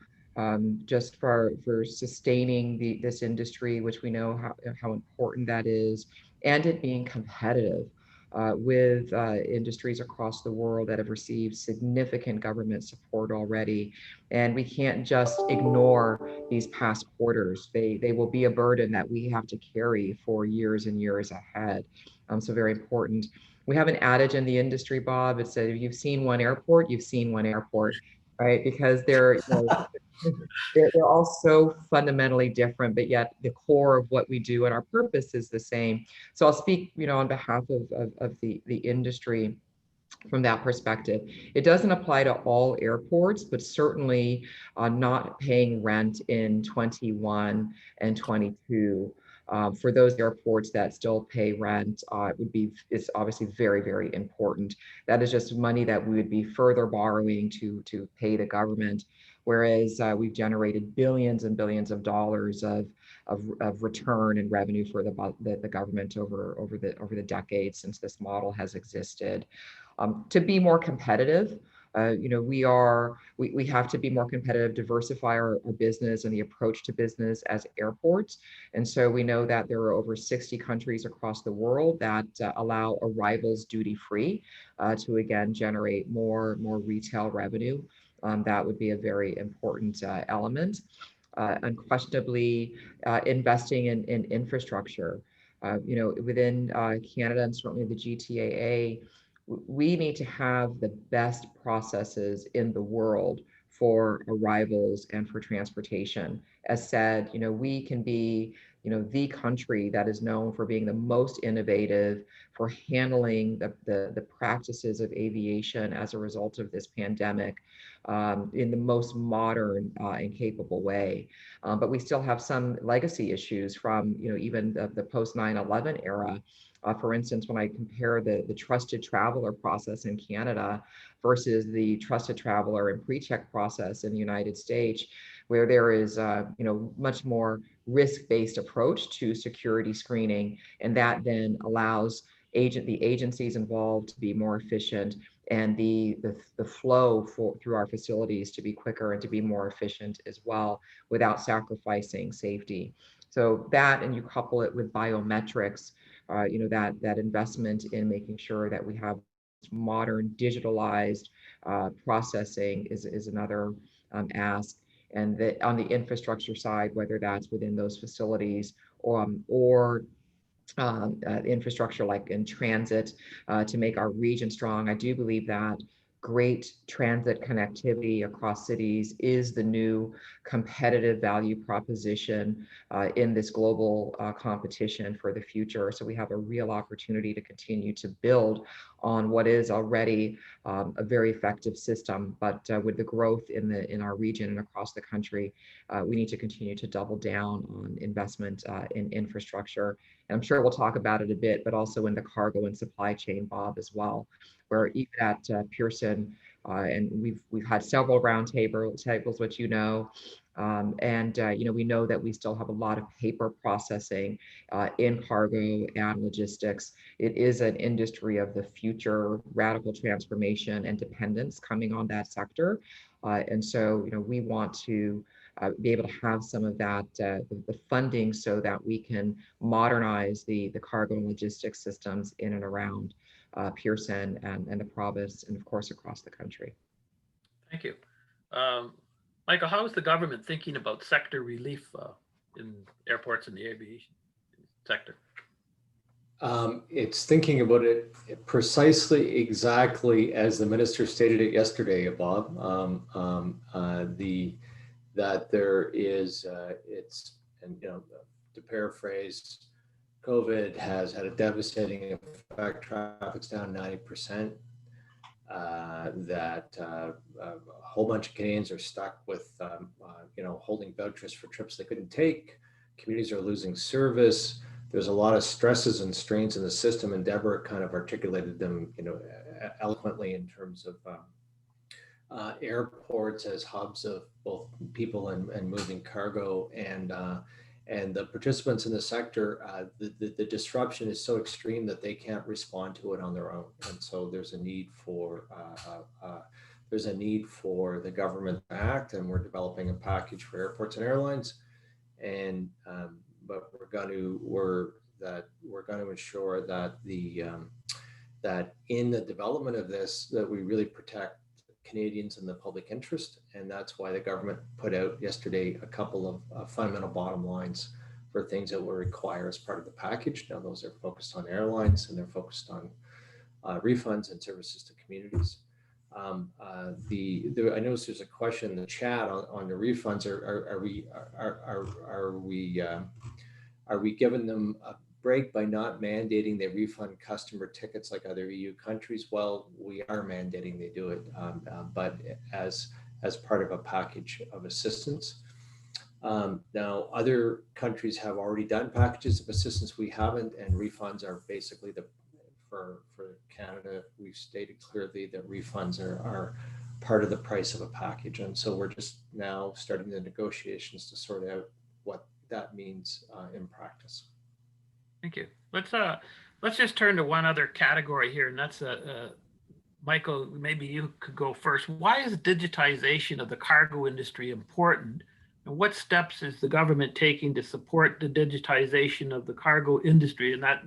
just for sustaining this industry, which we know how important that is, and it being competitive. With industries across the world that have received significant government support already. And we can't just ignore these past quarters. They will be a burden that we have to carry for years and years ahead. So very important. We have an adage in the industry, Bob. It said, if you've seen one airport, you've seen one airport, right? Because they're all so fundamentally different, but yet the core of what we do and our purpose is the same. So I'll speak, on behalf of the industry from that perspective. It doesn't apply to all airports, but certainly not paying rent in 21 and 22. For those airports that still pay rent, it's obviously very, very important. That is just money that we would be further borrowing to pay the government, whereas we've generated billions and billions of dollars of return and revenue for the government over the decades since this model has existed. To be more competitive, we have to be more competitive, diversify our business and the approach to business as airports. And so we know that there are over 60 countries across the world that allow arrivals duty free to again generate more retail revenue. That would be a very important element. Unquestionably, investing in infrastructure. Within Canada and certainly the GTAA, we need to have the best processes in the world for arrivals and for transportation. As said, we can be, the country that is known for being the most innovative, for handling the practices of aviation as a result of this pandemic in the most modern and capable way. But we still have some legacy issues from, even the post 9/11 era. For instance, when I compare the trusted traveler process in Canada versus the trusted traveler and pre-check process in the United States, where there is much more risk-based approach to security screening, and that then allows the agencies involved to be more efficient, and the flow through our facilities to be quicker and to be more efficient as well, without sacrificing safety. So that, and you couple it with biometrics, that investment in making sure that we have modern digitalized processing is another ask. And that on the infrastructure side, whether that's within those facilities or infrastructure like in transit to make our region strong. I do believe that great transit connectivity across cities is the new competitive value proposition in this global competition for the future. So we have a real opportunity to continue to build on what is already a very effective system, but with the growth in our region and across the country, we need to continue to double down on investment in infrastructure. And I'm sure we'll talk about it a bit, but also in the cargo and supply chain, Bob, as well, where even at Pearson, and we've had several round tables, which We know that we still have a lot of paper processing in cargo and logistics. It is an industry of the future, radical transformation and dependence coming on that sector. We want to be able to have some of that, the funding so that we can modernize the cargo and logistics systems in and around Pearson and the province, and of course, across the country. Thank you. Michael, how is the government thinking about sector relief in airports and the aviation sector? It's thinking about it precisely exactly as the minister stated it yesterday, Bob. That there is, to paraphrase, COVID has had a devastating effect. Traffic's down 90%. That a whole bunch of Canadians are stuck with, holding vouchers for trips they couldn't take. Communities are losing service. There's a lot of stresses and strains in the system, and Deborah kind of articulated them, eloquently in terms of airports as hubs of both people and moving cargo, and the participants in the sector. The disruption is so extreme that they can't respond to it on their own, and so there's a need for the government to act, and we're developing a package for airports and airlines, and but we're going to ensure that that in the development of this, that we really protect Canadians and the public interest. And that's why the government put out yesterday a couple of fundamental bottom lines for things that will require as part of the package. Now, those are focused on airlines, and they're focused on refunds and services to communities. I noticed there's a question in the chat on the refunds. Are we giving them a break by not mandating they refund customer tickets like other EU countries? Well, we are mandating they do it, but as part of a package of assistance. Now, other countries have already done packages of assistance. We haven't, and refunds are basically for Canada, we've stated clearly that refunds are part of the price of a package. And so we're just now starting the negotiations to sort out what that means in practice. Thank you. Let's just turn to one other category here, and that's Michael. Maybe you could go first. Why is digitization of the cargo industry important, and what steps is the government taking to support the digitization of the cargo industry? And that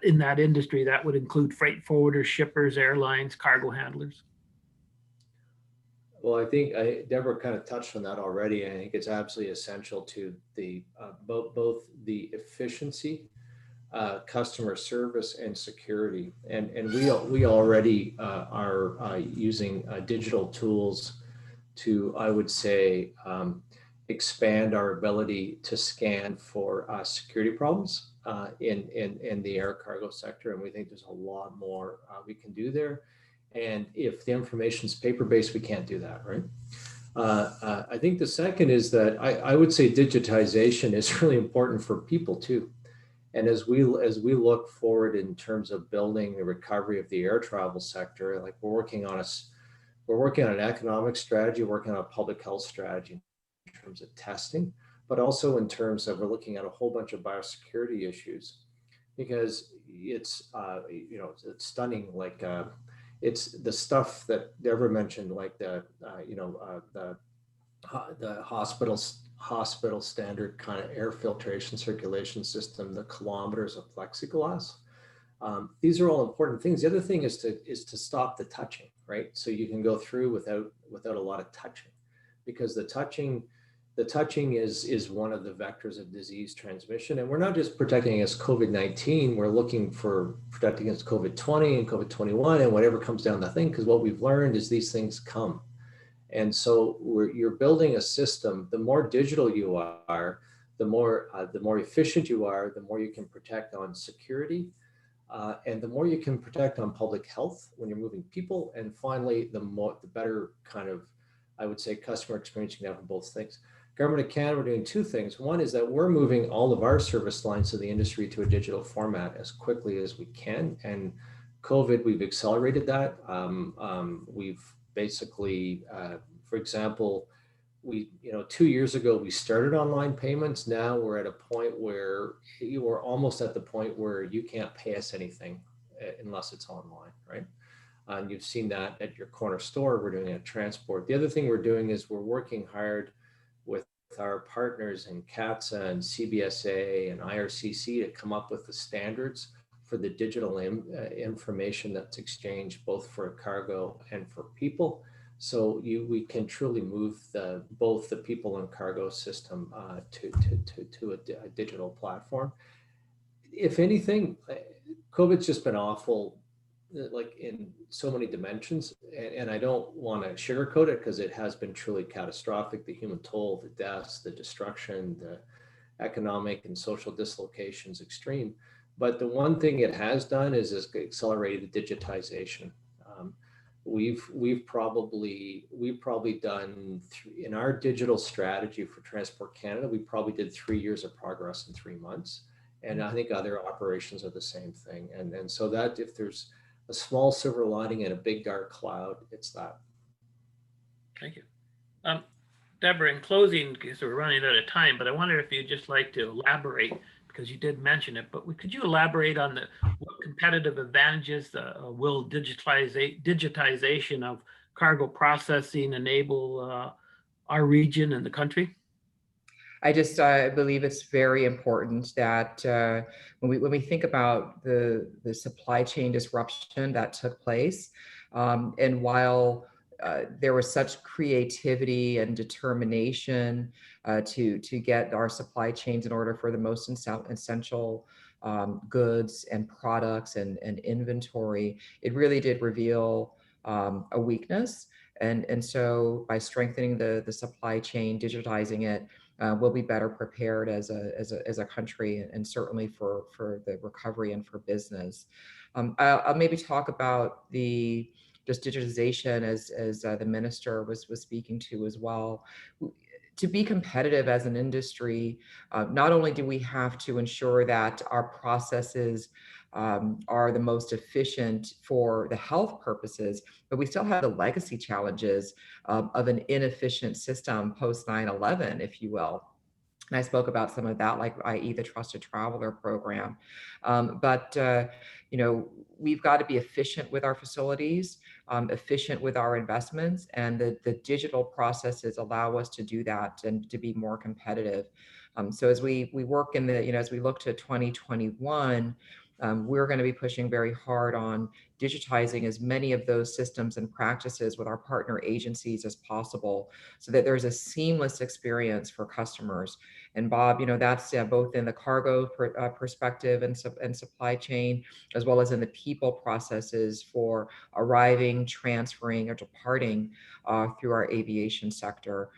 in that industry, that would include freight forwarders, shippers, airlines, cargo handlers. Well, I think Deborah kind of touched on that already. I think it's absolutely essential to the both the efficiency, customer service, and security. And we already are using digital tools to, I would say, expand our ability to scan for security problems in the air cargo sector. And we think there's a lot more we can do there. And if the information is paper-based, we can't do that, right? I think the second is that I would say digitization is really important for people too. And as we look forward in terms of building the recovery of the air travel sector, like we're working on an economic strategy, working on a public health strategy in terms of testing, but also in terms of we're looking at a whole bunch of biosecurity issues, because it's it's stunning. Like it's the stuff that Deborah mentioned, like the hospital standard kind of air filtration circulation system, the kilometers of plexiglass. These are all important things. The other thing is to stop the touching, right? So you can go through without a lot of touching, because the touching is one of the vectors of disease transmission. And we're not just protecting against COVID-19, we're looking for protecting against COVID-20 and COVID-21 and whatever comes down the thing, because what we've learned is these things come. And so you're building a system. The more digital you are, the more efficient you are, the more you can protect on security, and the more you can protect on public health when you're moving people. And finally, the better kind of, I would say, customer experience you can have in both things. Government of Canada, we're doing two things. One is that we're moving all of our service lines of the industry to a digital format as quickly as we can. And COVID, we've accelerated that. We've basically, for example, 2 years ago, we started online payments. Now we're at a point where you are almost at the point where you can't pay us anything unless it's online, right? And you've seen that at your corner store. We're doing it at transport. The other thing we're doing is we're working hard with our partners in CATSA and CBSA and IRCC to come up with the standards for the digital information that's exchanged both for cargo and for people. So we can truly move both the people and cargo system to a digital platform. If anything, COVID's just been awful, like in so many dimensions, and I don't want to sugarcoat it because it has been truly catastrophic. The human toll, the deaths, the destruction, the economic and social dislocations extreme. But the one thing it has done is accelerated digitization. We've probably done in our digital strategy for Transport Canada, we probably did 3 years of progress in 3 months. And I think other operations are the same thing. And so that if there's a small silver lining in a big dark cloud, it's that. Thank you. Deborah, in closing, because we're running out of time, but I wonder if you'd just like to elaborate, because you did mention it, but could you elaborate on what competitive advantages will digitization of cargo processing enable our region and the country? I just believe it's very important that when we think about the supply chain disruption that took place, and while there was such creativity and determination to get our supply chains in order for the most essential goods and products and inventory, it really did reveal a weakness. And so by strengthening the supply chain, digitizing it, we'll be better prepared as a country, and certainly for the recovery and for business. I'll maybe talk about just digitization as the minister was speaking to as well. To be competitive as an industry, not only do we have to ensure that our processes are the most efficient for the health purposes, but we still have the legacy challenges of an inefficient system post 9/11, if you will. And I spoke about some of that, like i.e. the Trusted Traveler program. But we've got to be efficient with our facilities, efficient with our investments, and the digital processes allow us to do that and to be more competitive. So as we work as we look to 2021, we're going to be pushing very hard on digitizing as many of those systems and practices with our partner agencies as possible, so that there's a seamless experience for customers. And Bob, that's both in the cargo perspective and supply chain, as well as in the people processes for arriving, transferring, or departing through our aviation sector.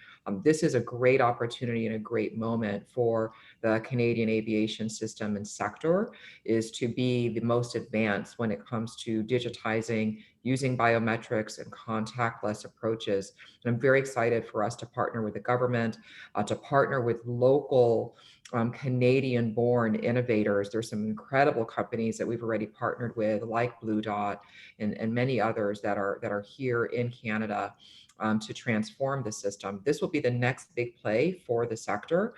This is a great opportunity and a great moment for the Canadian aviation system and sector, is to be the most advanced when it comes to digitizing, using biometrics and contactless approaches. And I'm very excited for us to partner with the government, to partner with local Canadian-born innovators. There's some incredible companies that we've already partnered with, like Blue Dot and many others that are here in Canada to transform the system. This will be the next big play for the sector.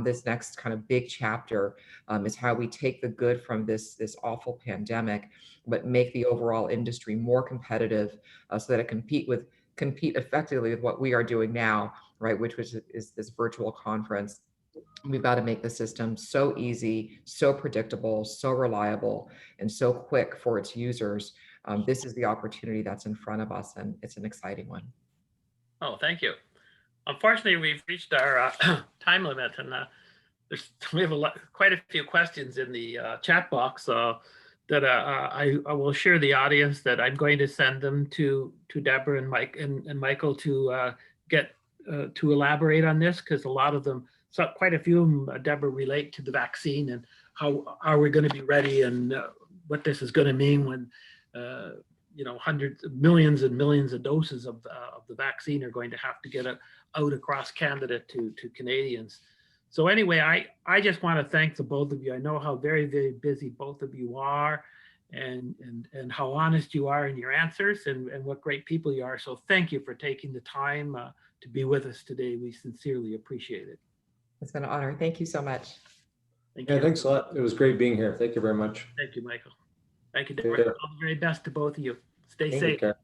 This next kind of big chapter is how we take the good from this awful pandemic, but make the overall industry more competitive so that it compete effectively with what we are doing now, right? Which is this virtual conference. We've got to make the system so easy, so predictable, so reliable, and so quick for its users. This is the opportunity that's in front of us, and it's an exciting one. Oh, thank you. Unfortunately, we've reached our time limit, and we have quite a few questions in the chat box that I will share the audience that I'm going to send them to Deborah and Mike and Michael to get to elaborate on this, because a lot of them, so quite a few of them, Deborah, relate to the vaccine and how are we going to be ready, and what this is going to mean when hundreds of millions and millions of doses of the vaccine are going to have to get out across Canada to Canadians. So anyway, I just want to thank the both of you. I know how very, very busy both of you are, and how honest you are in your answers and what great people you are. So thank you for taking the time to be with us today. We sincerely appreciate it. It's been an honor. Thank you so much. Thank Yeah, you. thanks a lot. It was great being here. Thank you very much. Thank you, Michael. Thank you, Take Deborah. care. All the very best to both of you. Stay Take safe. care.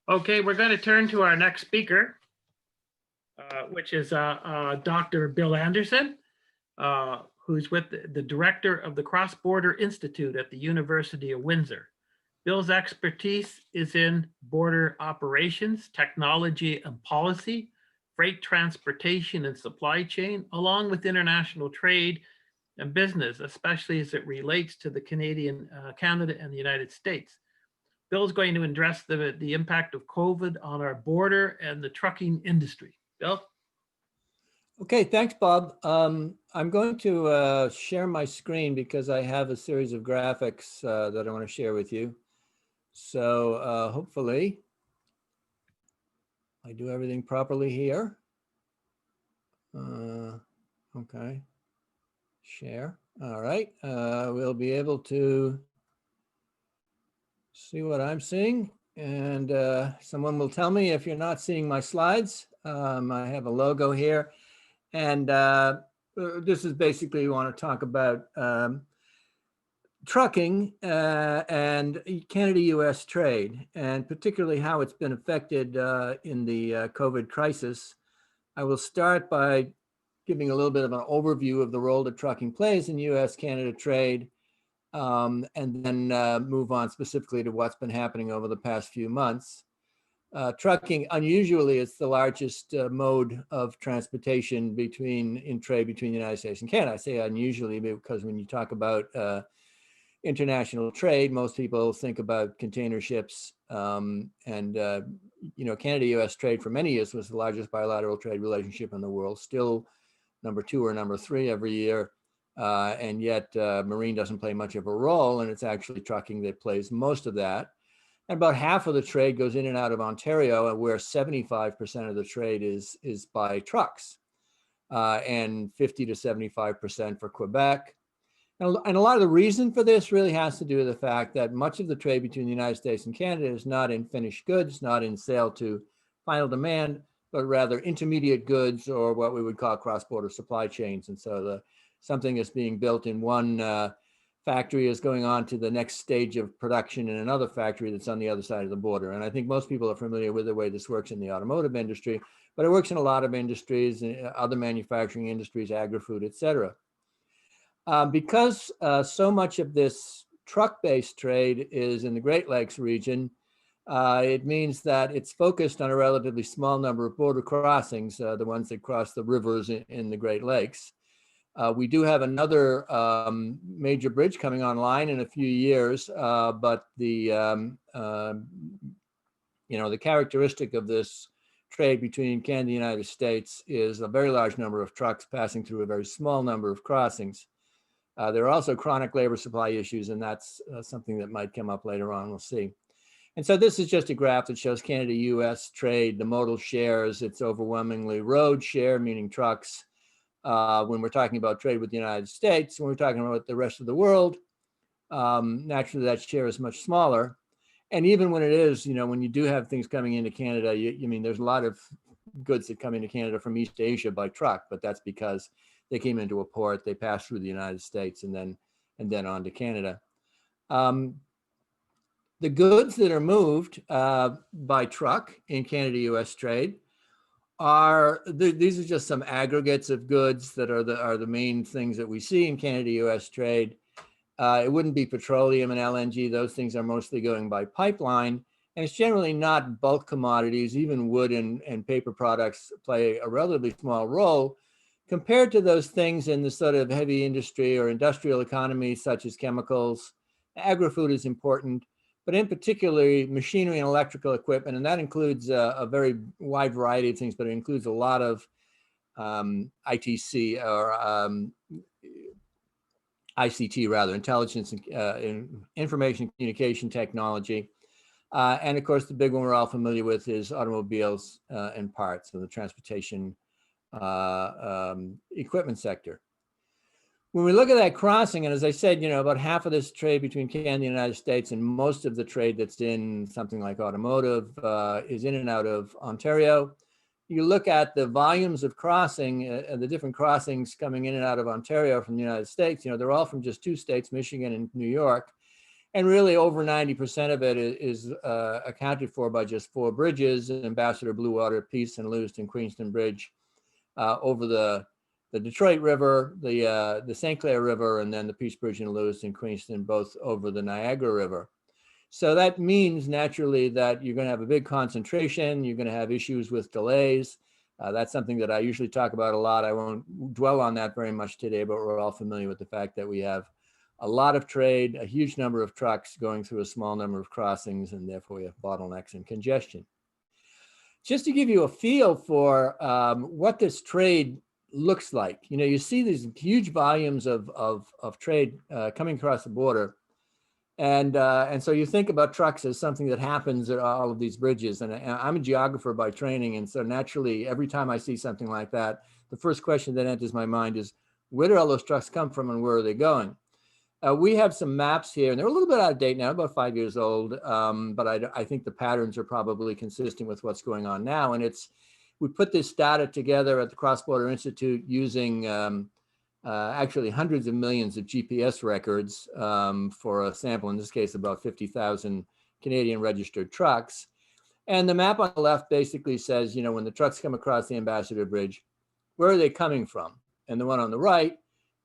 Okay, we're going to turn to our next speaker, which is Dr. Bill Anderson, who's with the director of the Cross-Border Institute at the University of Windsor. Bill's expertise is in border operations, technology and policy, freight transportation and supply chain, along with international trade and business, especially as it relates to the Canada and the United States. Bill's going to address the impact of COVID on our border and the trucking industry. Bill? Okay, thanks, Bob. I'm going to share my screen because I have a series of graphics that I want to share with you. So hopefully I do everything properly here. Okay, share. All right, we'll be able to see what I'm seeing. And someone will tell me if you're not seeing my slides. I have a logo here. And this is basically, we want to talk about trucking and Canada-US trade, and particularly how it's been affected in the COVID crisis. I will start by giving a little bit of an overview of the role that trucking plays in US-Canada trade, and then move on specifically to what's been happening over the past few months. Trucking, unusually, it's the largest mode of transportation in trade between the United States and Canada. I say unusually because when you talk about international trade, most people think about container ships, and Canada-US trade for many years was the largest bilateral trade relationship in the world, still number 2 or number 3 every year, and yet marine doesn't play much of a role, and it's actually trucking that plays most of that. And about half of the trade goes in and out of Ontario, where 75% of the trade is by trucks, and 50 to 75% for Quebec. And a lot of the reason for this really has to do with the fact that much of the trade between the United States and Canada is not in finished goods, not in sale to final demand, but rather intermediate goods, or what we would call cross-border supply chains. And so something that's being built in one factory is going on to the next stage of production in another factory that's on the other side of the border. And I think most people are familiar with the way this works in the automotive industry, but it works in a lot of industries, other manufacturing industries, agri-food, et cetera. Because so much of this truck-based trade is in the Great Lakes region, it means that it's focused on a relatively small number of border crossings, the ones that cross the rivers in the Great Lakes. We do have another major bridge coming online in a few years, but the characteristic of this trade between Canada and the United States is a very large number of trucks passing through a very small number of crossings. There are also chronic labor supply issues, and that's something that might come up later on. We'll see. And so this is just a graph that shows Canada-US trade, the modal shares. It's overwhelmingly road share, meaning trucks. When we're talking about trade with the United States, when we're talking about the rest of the world, naturally that share is much smaller. And even when it is, when you do have things coming into Canada, there's a lot of goods that come into Canada from East Asia by truck, but that's because they came into a port, they passed through the United States, and then on to Canada. The goods that are moved by truck in Canada-US trade these are just some aggregates of goods that are the main things that we see in Canada-US trade. It wouldn't be petroleum and LNG. Those things are mostly going by pipeline, and it's generally not bulk commodities. Even wood and paper products play a relatively small role compared to those things in the sort of heavy industry or industrial economy, such as chemicals. Agri-food is important, but in particular, machinery and electrical equipment, and that includes a very wide variety of things, but it includes a lot of ITC or ICT rather, intelligence and information communication technology. And of course, the big one we're all familiar with is automobiles and parts, so the transportation equipment sector. when we look at that crossing, and as I said, about half of this trade between Canada and the United States and most of the trade that's in something like automotive is in and out of Ontario. You look at the volumes of crossing, the different crossings coming in and out of Ontario from the United States, they're all from just two states, Michigan and New York. And really over 90% of it is accounted for by just 4 bridges: Ambassador, Bluewater, Peace, and Lewiston Queenston Bridge over the Detroit River, the St. Clair River, and then the Peace Bridge in Lewiston Queenston, both over the Niagara River. So that means naturally that you're going to have a big concentration. You're going to have issues with delays. That's something that I usually talk about a lot. I won't dwell on that very much today, but we're all familiar with the fact that we have a lot of trade, a huge number of trucks going through a small number of crossings, and therefore we have bottlenecks and congestion. Just to give you a feel for what this trade looks like, you see these huge volumes of trade coming across the border. And so you think about trucks as something that happens at all of these bridges. And I'm a geographer by training. And so naturally, every time I see something like that, the first question that enters my mind is, where did all those trucks come from and where are they going? We have some maps here, and they're a little bit out of date now, about 5 years old. But I think the patterns are probably consistent with what's going on now. And we put this data together at the Cross Border Institute using actually hundreds of millions of GPS records for a sample, in this case, about 50,000 Canadian registered trucks. And the map on the left basically says, when the trucks come across the Ambassador Bridge, where are they coming from? And the one on the right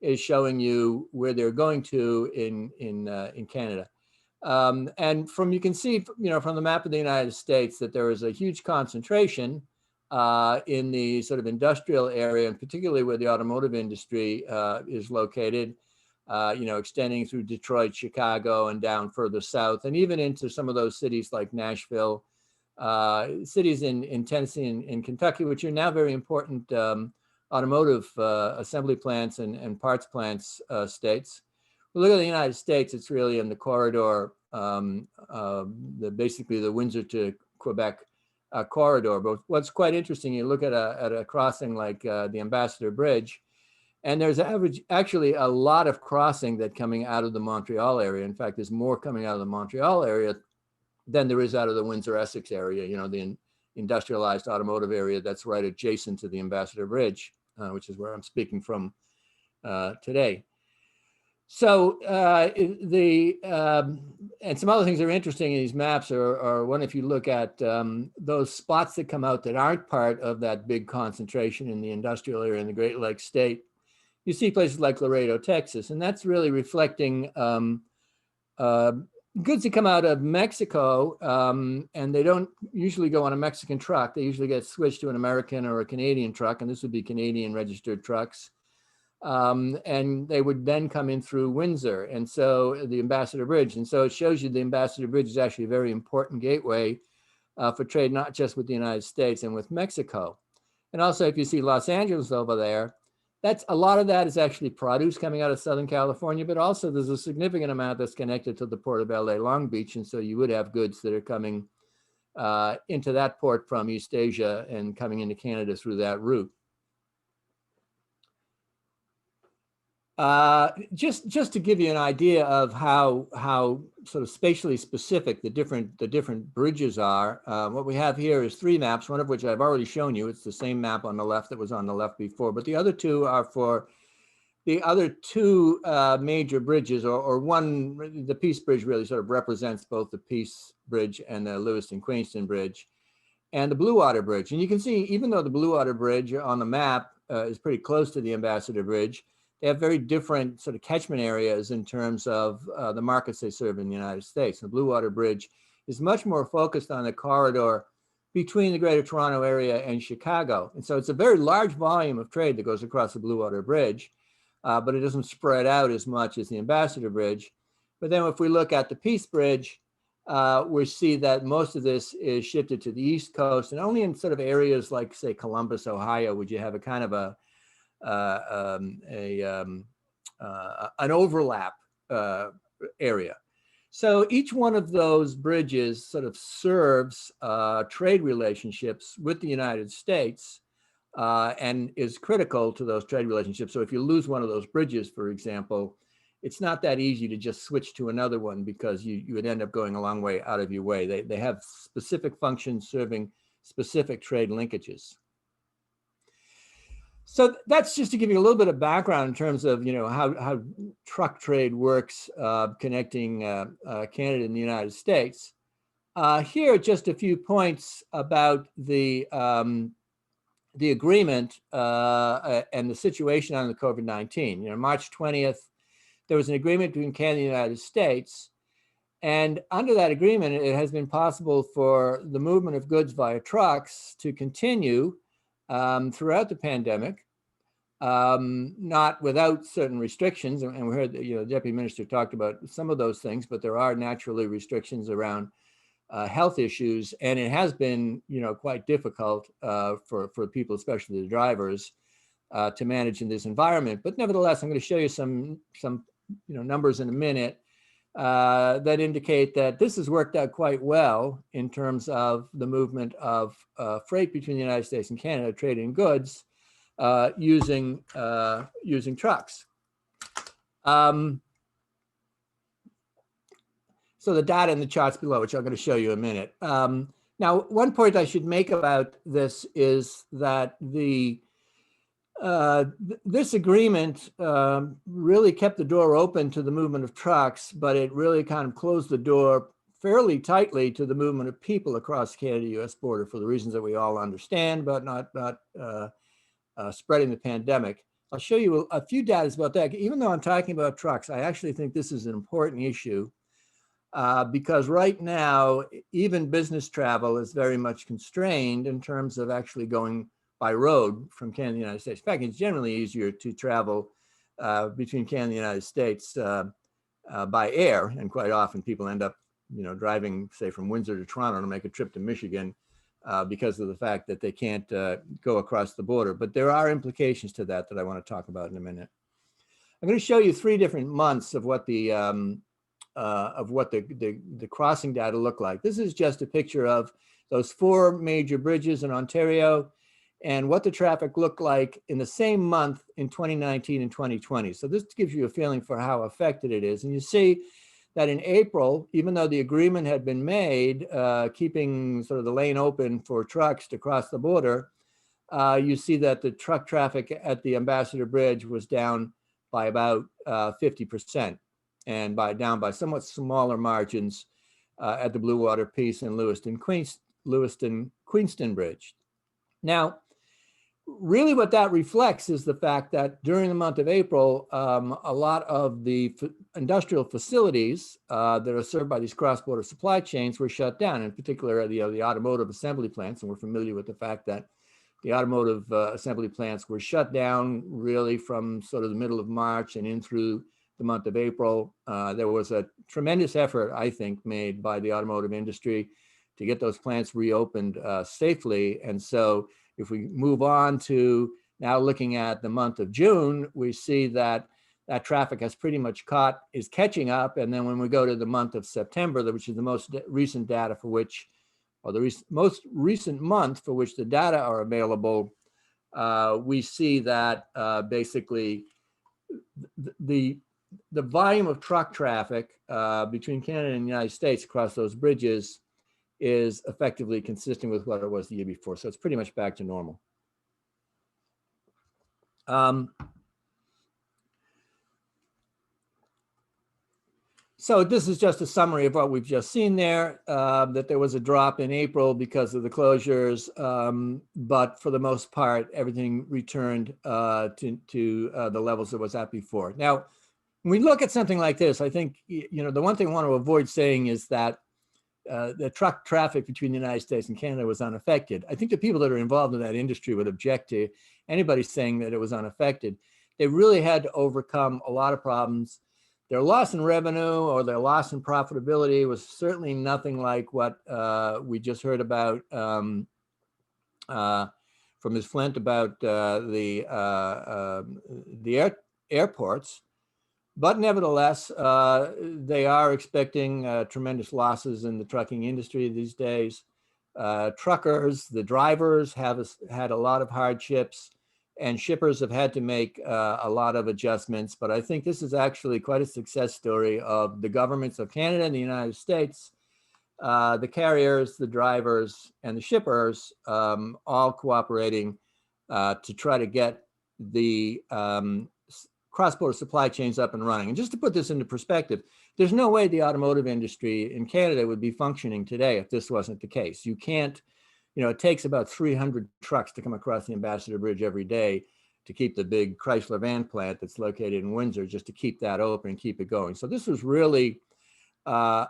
is showing you where they're going to in Canada. And you can see, from the map of the United States that there is a huge concentration in the sort of industrial area, and particularly where the automotive industry is located, extending through Detroit, Chicago, and down further south, and even into some of those cities like Nashville, cities in Tennessee and Kentucky, which are now very important automotive assembly plants and parts plants states. We look at the United States, it's really in the corridor, basically the Windsor to Quebec corridor. But what's quite interesting, you look at a crossing like the Ambassador Bridge, and there's actually a lot of crossing that coming out of the Montreal area. In fact, there's more coming out of the Montreal area than there is out of the Windsor-Essex area, the industrialized automotive area that's right adjacent to the Ambassador Bridge, which is where I'm speaking from today. So and some other things that are interesting in these maps are one, if you look at those spots that come out that aren't part of that big concentration in the industrial area in the Great Lakes state, you see places like Laredo, Texas, and that's really reflecting goods that come out of Mexico, and they don't usually go on a Mexican truck. They usually get switched to an American or a Canadian truck, and this would be Canadian registered trucks. And they would then come in through Windsor, and so the Ambassador Bridge. And so it shows you the Ambassador Bridge is actually a very important gateway for trade, not just with the United States and with Mexico. And also, if you see Los Angeles over there, a lot of that is actually produce coming out of Southern California, but also there's a significant amount that's connected to the port of LA Long Beach. And so you would have goods that are coming into that port from East Asia and coming into Canada through that route. Just to give you an idea of how sort of spatially specific the different bridges are, what we have here is 3 maps, one of which I've already shown you. It's the same map on the left that was on the left before, but the other 2 are for the other 2 major bridges, or one. The Peace Bridge really sort of represents both the Peace Bridge and the Lewiston Queenston Bridge, and the Bluewater Bridge. And you can see, even though the Bluewater Bridge on the map is pretty close to the Ambassador Bridge, they have very different sort of catchment areas in terms of the markets they serve in the United States. The Bluewater Bridge is much more focused on the corridor between the Greater Toronto Area and Chicago. And so it's a very large volume of trade that goes across the Bluewater Bridge, but it doesn't spread out as much as the Ambassador Bridge. But then if we look at the Peace Bridge, we see that most of this is shifted to the East Coast, and only in sort of areas like, say, Columbus, Ohio, would you have a kind of an overlap area. So each one of those bridges sort of serves trade relationships with the United States and is critical to those trade relationships. So if you lose one of those bridges, for example, it's not that easy to just switch to another one because you would end up going a long way out of your way. They have specific functions serving specific trade linkages. So that's just to give you a little bit of background in terms of, how truck trade works, connecting Canada and the United States. Here are just a few points about the agreement and the situation on the COVID-19. March 20th, there was an agreement between Canada and the United States. And under that agreement, it has been possible for the movement of goods via trucks to continue throughout the pandemic, not without certain restrictions. And we heard that, the Deputy Minister talked about some of those things, but there are naturally restrictions around health issues. And it has been, quite difficult for people, especially the drivers, to manage in this environment. But nevertheless, I'm going to show you some numbers in a minute that indicate that this has worked out quite well in terms of the movement of freight between the United States and Canada, trading goods using trucks. So the data in the charts below, which I'm going to show you in a minute. Now, one point I should make about this is that this agreement really kept the door open to the movement of trucks, but it really kind of closed the door fairly tightly to the movement of people across the Canada-US border for the reasons that we all understand, but not spreading the pandemic. I'll show you a few data about that. Even though I'm talking about trucks, I actually think this is an important issue because right now, even business travel is very much constrained in terms of actually going by road from Canada and the United States. In fact, it's generally easier to travel between Canada and the United States by air, and quite often people end up, driving, say, from Windsor to Toronto to make a trip to Michigan because of the fact that they can't go across the border. But there are implications to that I want to talk about in a minute. I'm going to show you 3 different months of what the crossing data look like. This is just a picture of those 4 major bridges in Ontario and what the traffic looked like in the same month in 2019 and 2020. So this gives you a feeling for how affected it is. And you see that in April, even though the agreement had been made, keeping sort of the lane open for trucks to cross the border, you see that the truck traffic at the Ambassador Bridge was down by about 50%, and down by somewhat smaller margins at the Blue Water Peace and Lewiston Bridge. Now, really what that reflects is the fact that during the month of April, a lot of the industrial facilities that are served by these cross-border supply chains were shut down, in particular the automotive assembly plants. And we're familiar with the fact that the automotive assembly plants were shut down really from sort of the middle of March and in through the month of April. There was a tremendous effort, I think, made by the automotive industry to get those plants reopened safely. And so if we move on to now looking at the month of June, we see that that traffic has pretty much is catching up. And then when we go to the month of September, which is the most recent data for which, or the most recent month for which the data are available, we see that basically the volume of truck traffic between Canada and the United States across those bridges is effectively consistent with what it was the year before. So it's pretty much back to normal. So this is just a summary of what we've just seen there, that there was a drop in April because of the closures, but for the most part, everything returned to the levels it was at before. Now, when we look at something like this, I think, the one thing I want to avoid saying is that the truck traffic between the United States and Canada was unaffected. I think the people that are involved in that industry would object to anybody saying that it was unaffected. They really had to overcome a lot of problems. Their loss in revenue or their loss in profitability was certainly nothing like what we just heard about from Ms. Flint about the airports. But nevertheless, they are expecting tremendous losses in the trucking industry these days. truckers, the drivers have had a lot of hardships, and shippers have had to make a lot of adjustments. But I think this is actually quite a success story of the governments of Canada and the United States, the carriers, the drivers, and the shippers all cooperating to try to get the cross-border supply chains up and running. And just to put this into perspective, there's no way the automotive industry in Canada would be functioning today if this wasn't the case. You can't, it takes about 300 trucks to come across the Ambassador Bridge every day to keep the big Chrysler van plant that's located in Windsor, just to keep that open and keep it going. So this was really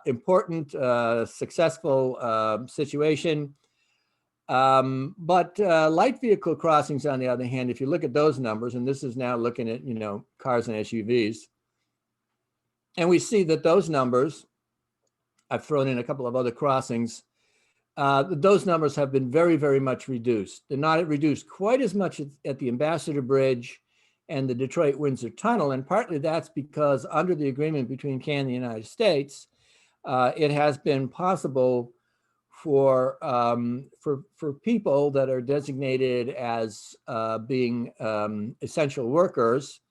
important, successful situation. But light vehicle crossings, on the other hand, if you look at those numbers, and this is now looking at, cars and SUVs, and we see that those numbers, I've thrown in a couple of other crossings, those numbers have been very, very much reduced. They're not reduced quite as much at the Ambassador Bridge and the Detroit-Windsor Tunnel, and partly that's because under the agreement between Canada and the United States, it has been possible for people that are designated as being essential workers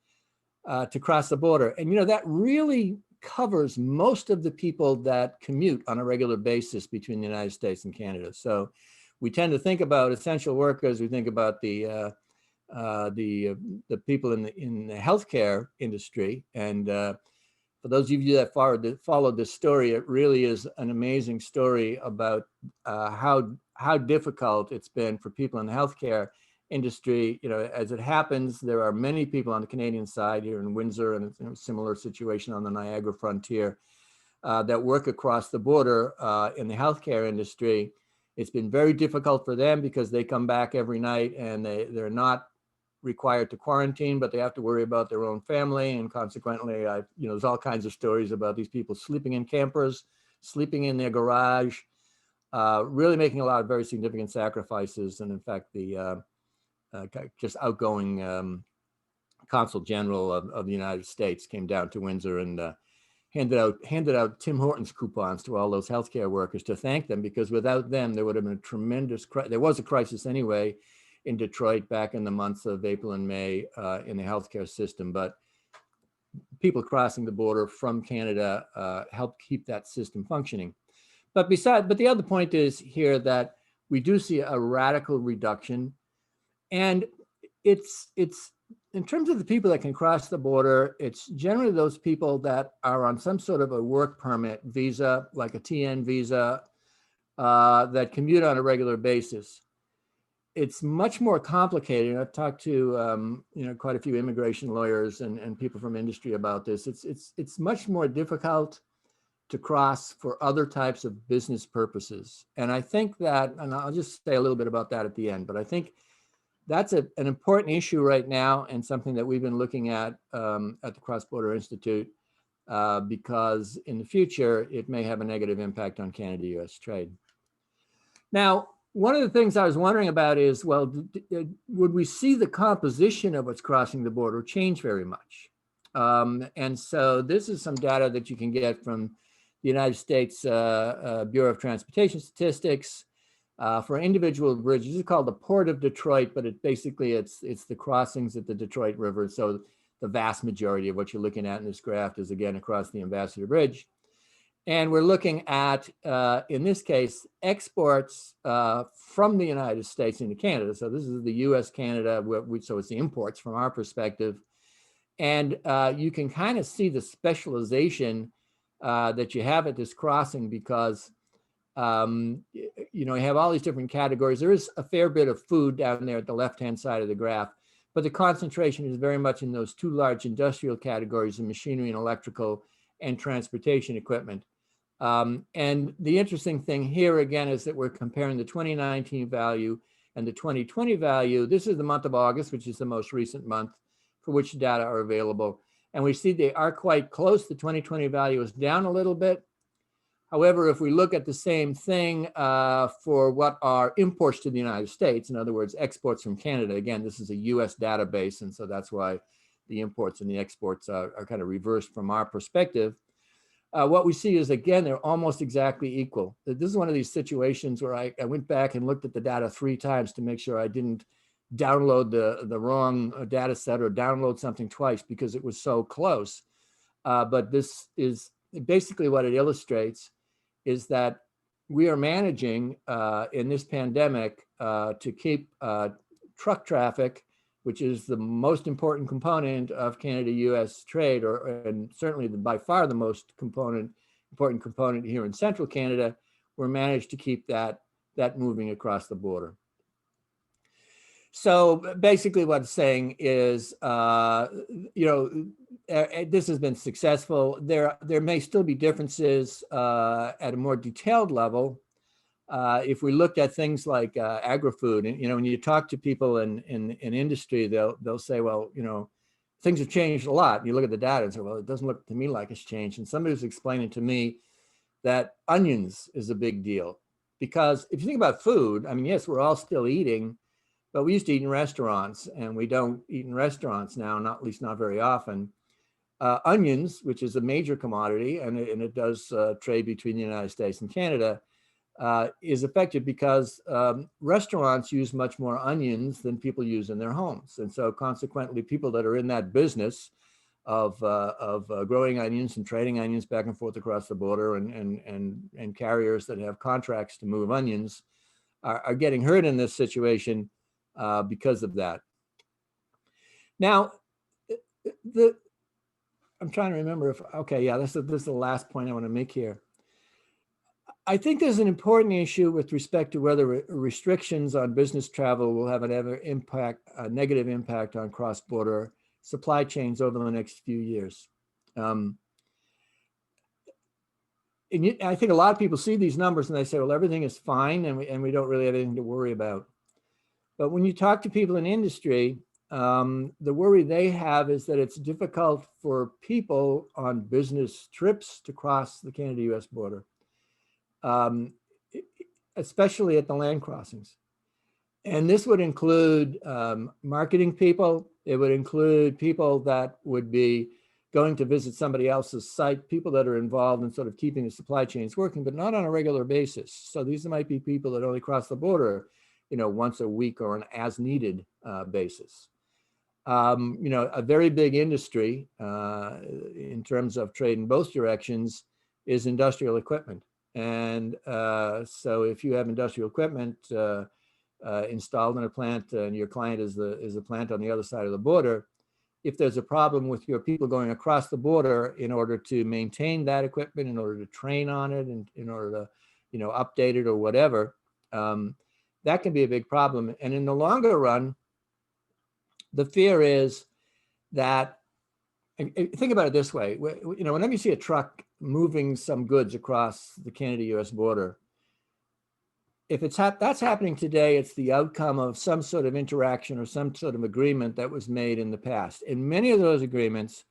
to cross the border. And that really covers most of the people that commute on a regular basis between the United States and Canada. So we tend to think about essential workers. We think about the people in the healthcare industry. And for those of you that followed this story, it really is an amazing story about how difficult it's been for people in the healthcare industry. As it happens, there are many people on the Canadian side here in Windsor, and it's a similar situation on the Niagara frontier, that work across the border in the healthcare industry. It's been very difficult for them because they come back every night and they're not required to quarantine, but they have to worry about their own family. And consequently, there's all kinds of stories about these people sleeping in campers, sleeping in their garage, really making a lot of very significant sacrifices. And in fact, the just outgoing Consul General of the United States came down to Windsor and handed out Tim Hortons coupons to all those healthcare workers to thank them, because without them, there would have been a tremendous there was a crisis anyway in Detroit back in the months of April and May in the healthcare system. But people crossing the border from Canada helped keep that system functioning. But the other point is here that we do see a radical reduction. And it's in terms of the people that can cross the border, it's generally those people that are on some sort of a work permit visa, like a TN visa, that commute on a regular basis. It's much more complicated. I've talked to quite a few immigration lawyers and people from industry about this. It's much more difficult to cross for other types of business purposes. And I think that, and I'll just say a little bit about that at the end, but I think that's an important issue right now, and something that we've been looking at the Cross-Border Institute, because in the future, it may have a negative impact on Canada-US trade. Now, one of the things I was wondering about is, well, would we see the composition of what's crossing the border change very much? And so this is some data that you can get from the United States Bureau of Transportation Statistics. For individual bridges, it's called the Port of Detroit, but it's the crossings at the Detroit River. So the vast majority of what you're looking at in this graph is again across the Ambassador Bridge. And we're looking at, in this case, exports from the United States into Canada. So this is the US, Canada, so it's the imports from our perspective. And you can kind of see the specialization that you have at this crossing, because you have all these different categories. There is a fair bit of food down there at the left-hand side of the graph, but the concentration is very much in those two large industrial categories of machinery and electrical and transportation equipment. And the interesting thing here again is that we're comparing the 2019 value and the 2020 value. This is the month of August, which is the most recent month for which data are available. And we see they are quite close. The 2020 value is down a little bit. However, if we look at the same thing for what are imports to the United States, in other words, exports from Canada, again, this is a US database, and so that's why the imports and the exports are kind of reversed from our perspective. what we see is, again, they're almost exactly equal. This is one of these situations where I went back and looked at the data 3 times to make sure I didn't download the wrong data set or download something twice because it was so close. But this is basically what it illustrates, is that we are managing in this pandemic to keep truck traffic, which is the most important component of Canada-US trade, and certainly by far the most important component here in central Canada. We're managed to keep that moving across the border. So basically what it's saying is, this has been successful. There may still be differences at a more detailed level. If we looked at things like agri-food, and when you talk to people in industry, they'll say, well, things have changed a lot. And you look at the data and say, well, it doesn't look to me like it's changed. And somebody was explaining to me that onions is a big deal, because if you think about food, I mean, yes, we're all still eating, but we used to eat in restaurants, and we don't eat in restaurants now, at least not very often. Onions, which is a major commodity, and it does trade between the United States and Canada, is affected because restaurants use much more onions than people use in their homes. And so consequently, people that are in that business of growing onions and trading onions back and forth across the border, and carriers that have contracts to move onions are getting hurt in this situation because of that. Now, I'm trying to remember if, okay, yeah, this is the last point I want to make here. I think there's an important issue with respect to whether restrictions on business travel will have a negative impact on cross-border supply chains over the next few years. And I think a lot of people see these numbers and they say, well, everything is fine and we don't really have anything to worry about. But when you talk to people in industry, the worry they have is that it's difficult for people on business trips to cross the Canada-US border, especially at the land crossings. And this would include marketing people. It would include people that would be going to visit somebody else's site, people that are involved in sort of keeping the supply chains working, but not on a regular basis. So these might be people that only cross the border, once a week or an as needed basis. A very big industry in terms of trade in both directions is industrial equipment. And so if you have industrial equipment installed in a plant and your client is the plant on the other side of the border, if there's a problem with your people going across the border in order to maintain that equipment, in order to train on it, and in order to update it or whatever, that can be a big problem. And in the longer run, the fear is that, think about it this way, whenever you see a truck moving some goods across the Canada-US border, if that's happening today, it's the outcome of some sort of interaction or some sort of agreement that was made in the past. And many of those agreements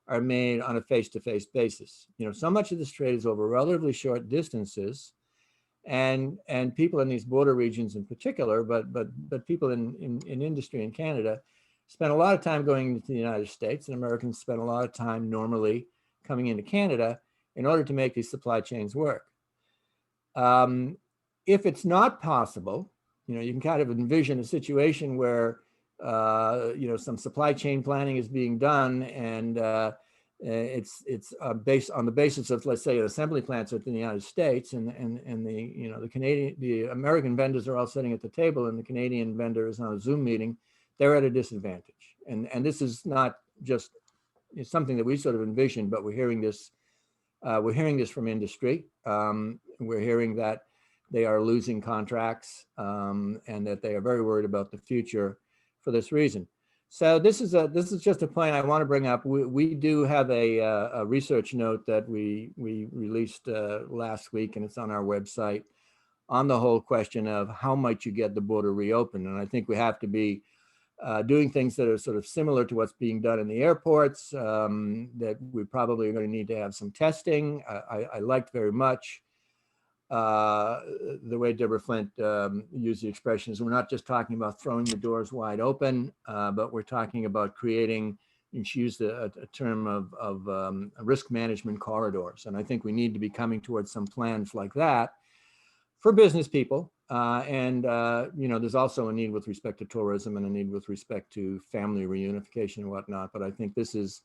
are made on a face-to-face basis. So much of this trade is over relatively short distances, and people in these border regions in particular, but people in industry in Canada spend a lot of time going into the United States, and Americans spend a lot of time normally coming into Canada in order to make these supply chains work. If it's not possible, you can kind of envision a situation where, some supply chain planning is being done, and it's based on the basis of, let's say, assembly plants within the United States, and the American vendors are all sitting at the table, and the Canadian vendor is on a Zoom meeting. They're at a disadvantage, and this is not just something that we sort of envisioned, but we're hearing this from industry. We're hearing that they are losing contracts, and that they are very worried about the future for this reason. So this is just a point I want to bring up. We do have a research note that we released last week, and it's on our website, on the whole question of how might you get the border reopened. And I think we have to be doing things that are sort of similar to what's being done in the airports, that we probably are going to need to have some testing. I liked very much the way Deborah Flint used the expressions. We're not just talking about throwing the doors wide open, but we're talking about creating, and she used a term of risk management corridors. And I think we need to be coming towards some plans like that for business people. There's also a need with respect to tourism and a need with respect to family reunification and whatnot. But I think this is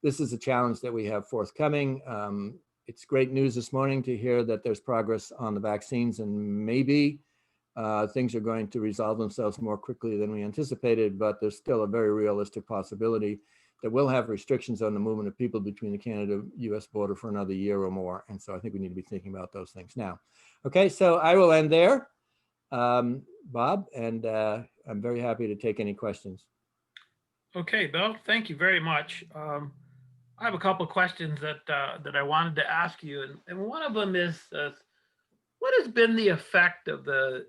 a challenge that we have forthcoming. It's great news this morning to hear that there's progress on the vaccines, and maybe things are going to resolve themselves more quickly than we anticipated, but there's still a very realistic possibility that we'll have restrictions on the movement of people between the Canada-US border for another year or more. And so I think we need to be thinking about those things now. Okay, so I will end there, Bob, and I'm very happy to take any questions. Okay, Bill, thank you very much. I have a couple of questions that I wanted to ask you, and one of them is, what has been the effect of the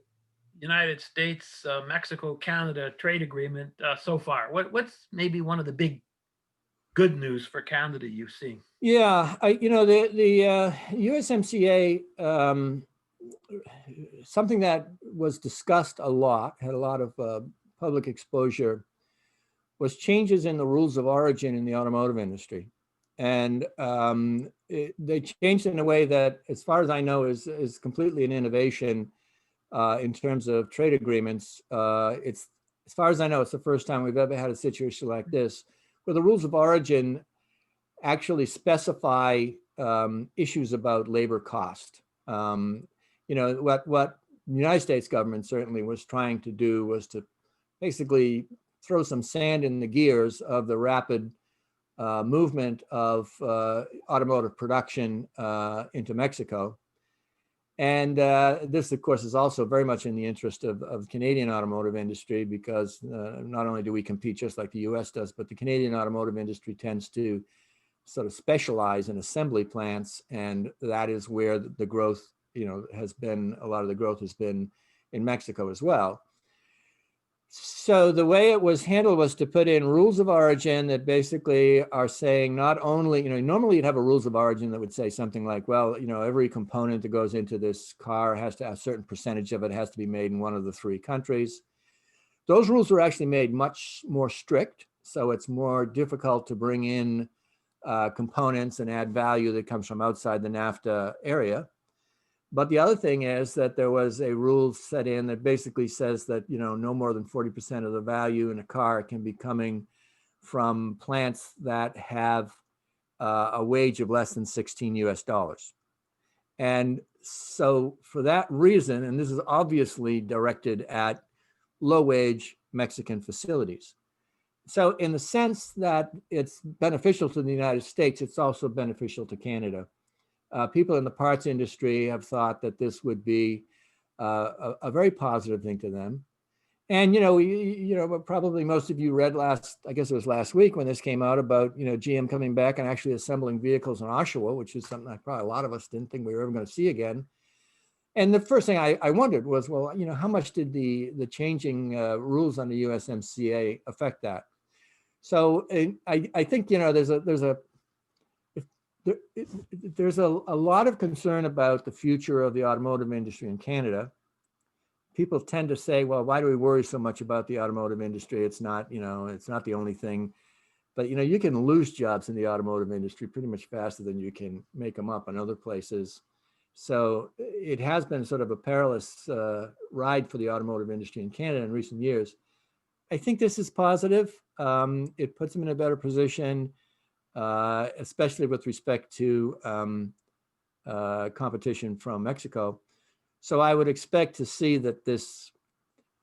United States, Mexico, Canada trade agreement so far? What's maybe one of the big good news for Canada you've seen? Yeah, the USMCA, something that was discussed a lot, had a lot of public exposure, was changes in the rules of origin in the automotive industry. And they changed in a way that, as far as I know, is completely an innovation in terms of trade agreements. It's, as far as I know, it's the first time we've ever had a situation like this, where the rules of origin actually specify issues about labor cost. What the United States government certainly was trying to do was to basically throw some sand in the gears of the rapid movement of automotive production into Mexico. And this, of course, is also very much in the interest of Canadian automotive industry, because not only do we compete just like the US does, but the Canadian automotive industry tends to sort of specialize in assembly plants. And that is where the growth, has been, a lot of the growth has been in Mexico as well. So the way it was handled was to put in rules of origin that basically are saying not only, normally you'd have a rules of origin that would say something like, well, every component that goes into this car has to have a certain percentage of it has to be made in one of the 3 countries. Those rules were actually made much more strict. So it's more difficult to bring in components and add value that comes from outside the NAFTA area. But the other thing is that there was a rule set in that basically says that, no more than 40% of the value in a car can be coming from plants that have a wage of less than $16 US. And so for that reason, and this is obviously directed at low wage Mexican facilities. So in the sense that it's beneficial to the United States, it's also beneficial to Canada. People in the parts industry have thought that this would be a very positive thing to them. And, probably most of you read I guess it was last week when this came out about, GM coming back and actually assembling vehicles in Oshawa, which is something that probably a lot of us didn't think we were ever going to see again. And the first thing I wondered was, well, how much did the changing rules on the USMCA affect that? So I think, there's a lot of concern about the future of the automotive industry in Canada. People tend to say, well, why do we worry so much about the automotive industry? It's not, it's not the only thing. But, you can lose jobs in the automotive industry pretty much faster than you can make them up in other places. So it has been sort of a perilous ride for the automotive industry in Canada in recent years. I think this is positive. It puts them in a better position, especially with respect to competition from Mexico. So I would expect to see that this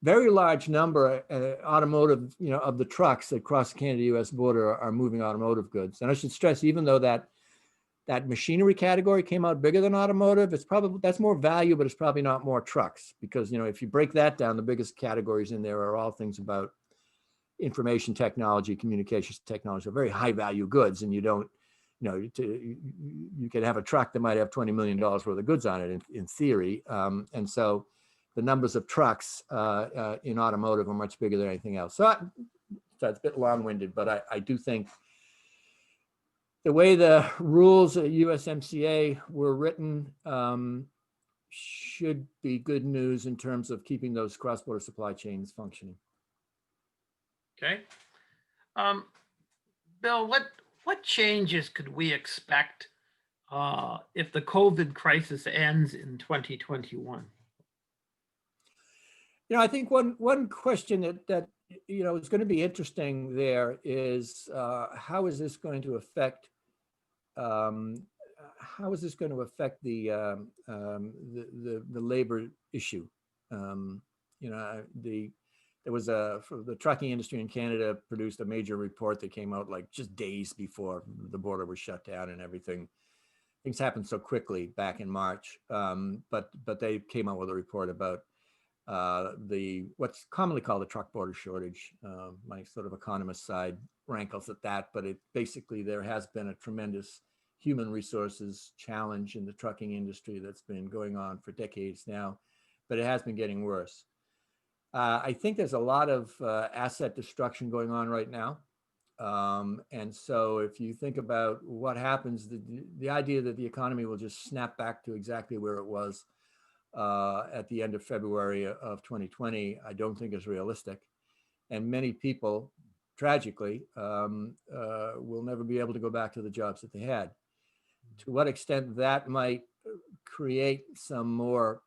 very large number automotive, of the trucks that cross the Canada-US border are moving automotive goods. And I should stress, even though that machinery category came out bigger than automotive, that's more value, but it's probably not more trucks, because, if you break that down, the biggest categories in there are all things about information technology, communications technology, are very high value goods. And you don't, you could have a truck that might have $20 million worth of goods on it in theory. And so the numbers of trucks in automotive are much bigger than anything else. So it's a bit long-winded, but I do think the way the rules at USMCA were written should be good news in terms of keeping those cross-border supply chains functioning. Okay. Bill, what changes could we expect if the COVID crisis ends in 2021? I think one question that is going to be interesting there is how is this going to affect the labor issue? There was the trucking industry in Canada produced a major report that came out like just days before the border was shut down and everything. Things happened so quickly back in March, but they came out with a report about what's commonly called the truck border shortage. My sort of economist side rankles at that, but basically there has been a tremendous human resources challenge in the trucking industry that's been going on for decades now, but it has been getting worse. I think there's a lot of asset destruction going on right now. And so if you think about what happens, the idea that the economy will just snap back to exactly where it was at the end of February of 2020, I don't think is realistic. And many people, tragically, will never be able to go back to the jobs that they had. To what extent that might create some more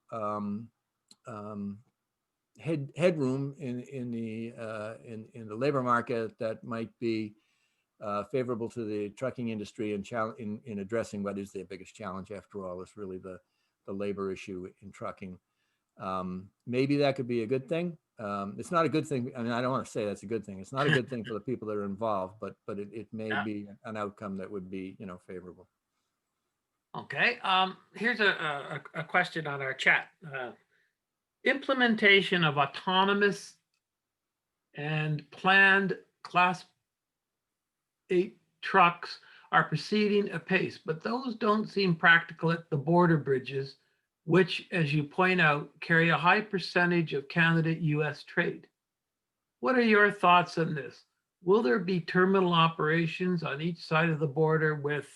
headroom in the labor market that might be favorable to the trucking industry in addressing what is their biggest challenge, after all, is really the labor issue in trucking. Maybe that could be a good thing. It's not a good thing. I mean, I don't want to say that's a good thing. It's not a good thing for the people that are involved, but it may be an outcome that would be, favorable. Okay. Here's a question on our chat. Implementation of autonomous and planned Class 8 trucks are proceeding apace, but those don't seem practical at the border bridges, which, as you point out, carry a high percentage of Canada-US trade. What are your thoughts on this? Will there be terminal operations on each side of the border with,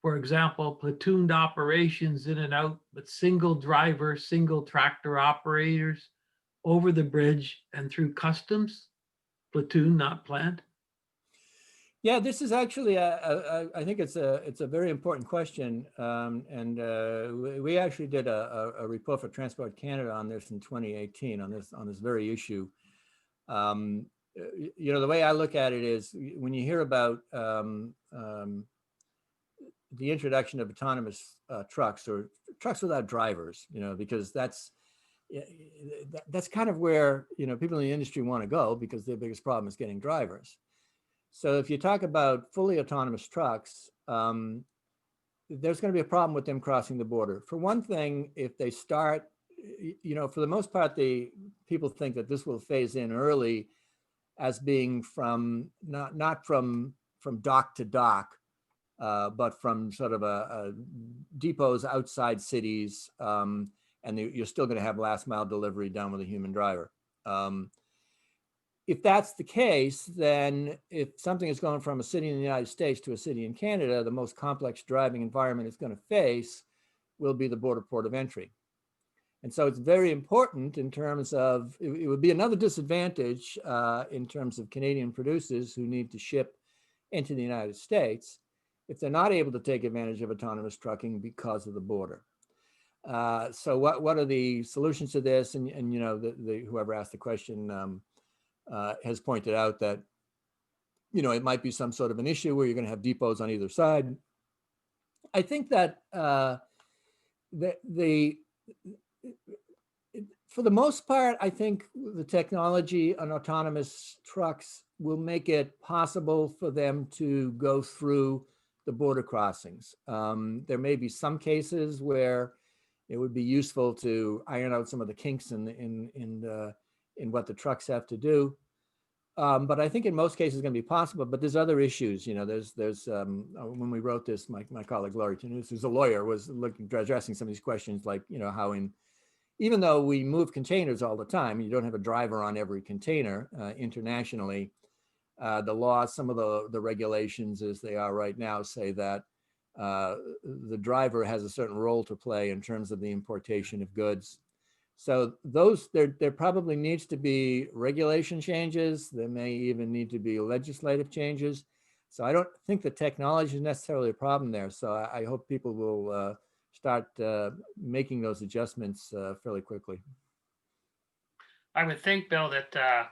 for example, platooned operations in and out, but single driver, single tractor operators over the bridge and through customs? Platoon, not planned? Yeah, this is actually, I think it's a very important question. And we actually did a report for Transport Canada on this in 2018 on this very issue. The way I look at it is when you hear about the introduction of autonomous trucks or trucks without drivers, because that's kind of where, people in the industry want to go, because their biggest problem is getting drivers. So if you talk about fully autonomous trucks, there's going to be a problem with them crossing the border. For one thing, if they start, for the most part, people think that this will phase in early as being from not from dock to dock, but from sort of depots outside cities, and you're still going to have last mile delivery done with a human driver. If that's the case, then if something is going from a city in the United States to a city in Canada, the most complex driving environment it's going to face will be the border port of entry. And so it's very important in terms of, it would be another disadvantage in terms of Canadian producers who need to ship into the United States if they're not able to take advantage of autonomous trucking because of the border. So what are the solutions to this? And whoever asked the question has pointed out that, it might be some sort of an issue where you're going to have depots on either side. I think that for the most part, I think the technology on autonomous trucks will make it possible for them to go through the border crossings. There may be some cases where it would be useful to iron out some of the kinks in what the trucks have to do. But I think in most cases it's going to be possible, but there's other issues. There's when we wrote this, my colleague Laurie Tenus, who's a lawyer, was addressing some of these questions, like, how even though we move containers all the time, you don't have a driver on every container internationally. The law, some of the regulations as they are right now say that the driver has a certain role to play in terms of the importation of goods. So there probably needs to be regulation changes. There may even need to be legislative changes. So I don't think the technology is necessarily a problem there. So I hope people will start making those adjustments fairly quickly. I would think, Bill, that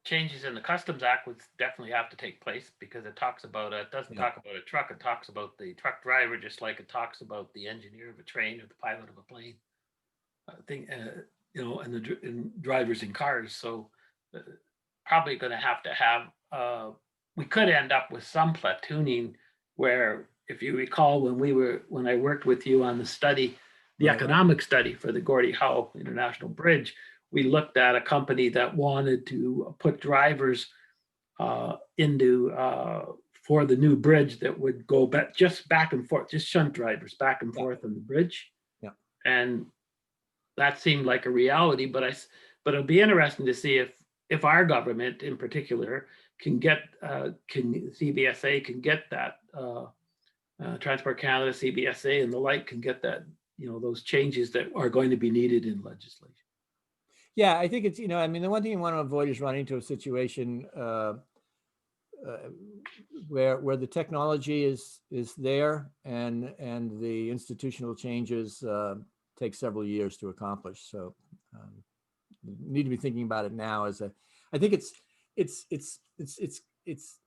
changes in the Customs Act would definitely have to take place because it talks about, it doesn't talk about a truck, it talks about the truck driver, just like it talks about the engineer of a train or the pilot of a plane. I think, you know, and and drivers in cars. So probably going to have, we could end up with some platooning where, if you recall, when I worked with you on the study, the Right. economic study for the Gordie Howe International Bridge, we looked at a company that wanted to put drivers into for the new bridge that would go back and forth, just shunt drivers back and forth on the bridge. Yeah. And that seemed like a reality, but it'll be interesting to see if our government in particular can get CBSA can get that Transport Canada, CBSA, and the like can get that, you know, those changes that are going to be needed in legislation. Yeah, I think it's, you know, I mean, the one thing you want to avoid is running into a situation where the technology is there and the institutional changes take several years to accomplish. So need to be thinking about it now. I think it's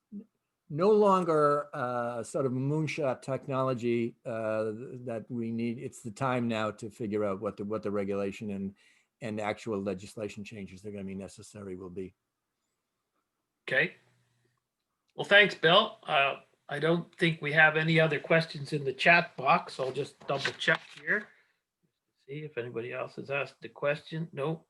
no longer sort of moonshot technology that we need. It's the time now to figure out what the regulation and actual legislation changes that are going to be necessary will be. Okay. Well, thanks, Bill. I don't think we have any other questions in the chat box. I'll just double check here. See if anybody else has asked the question. Nope.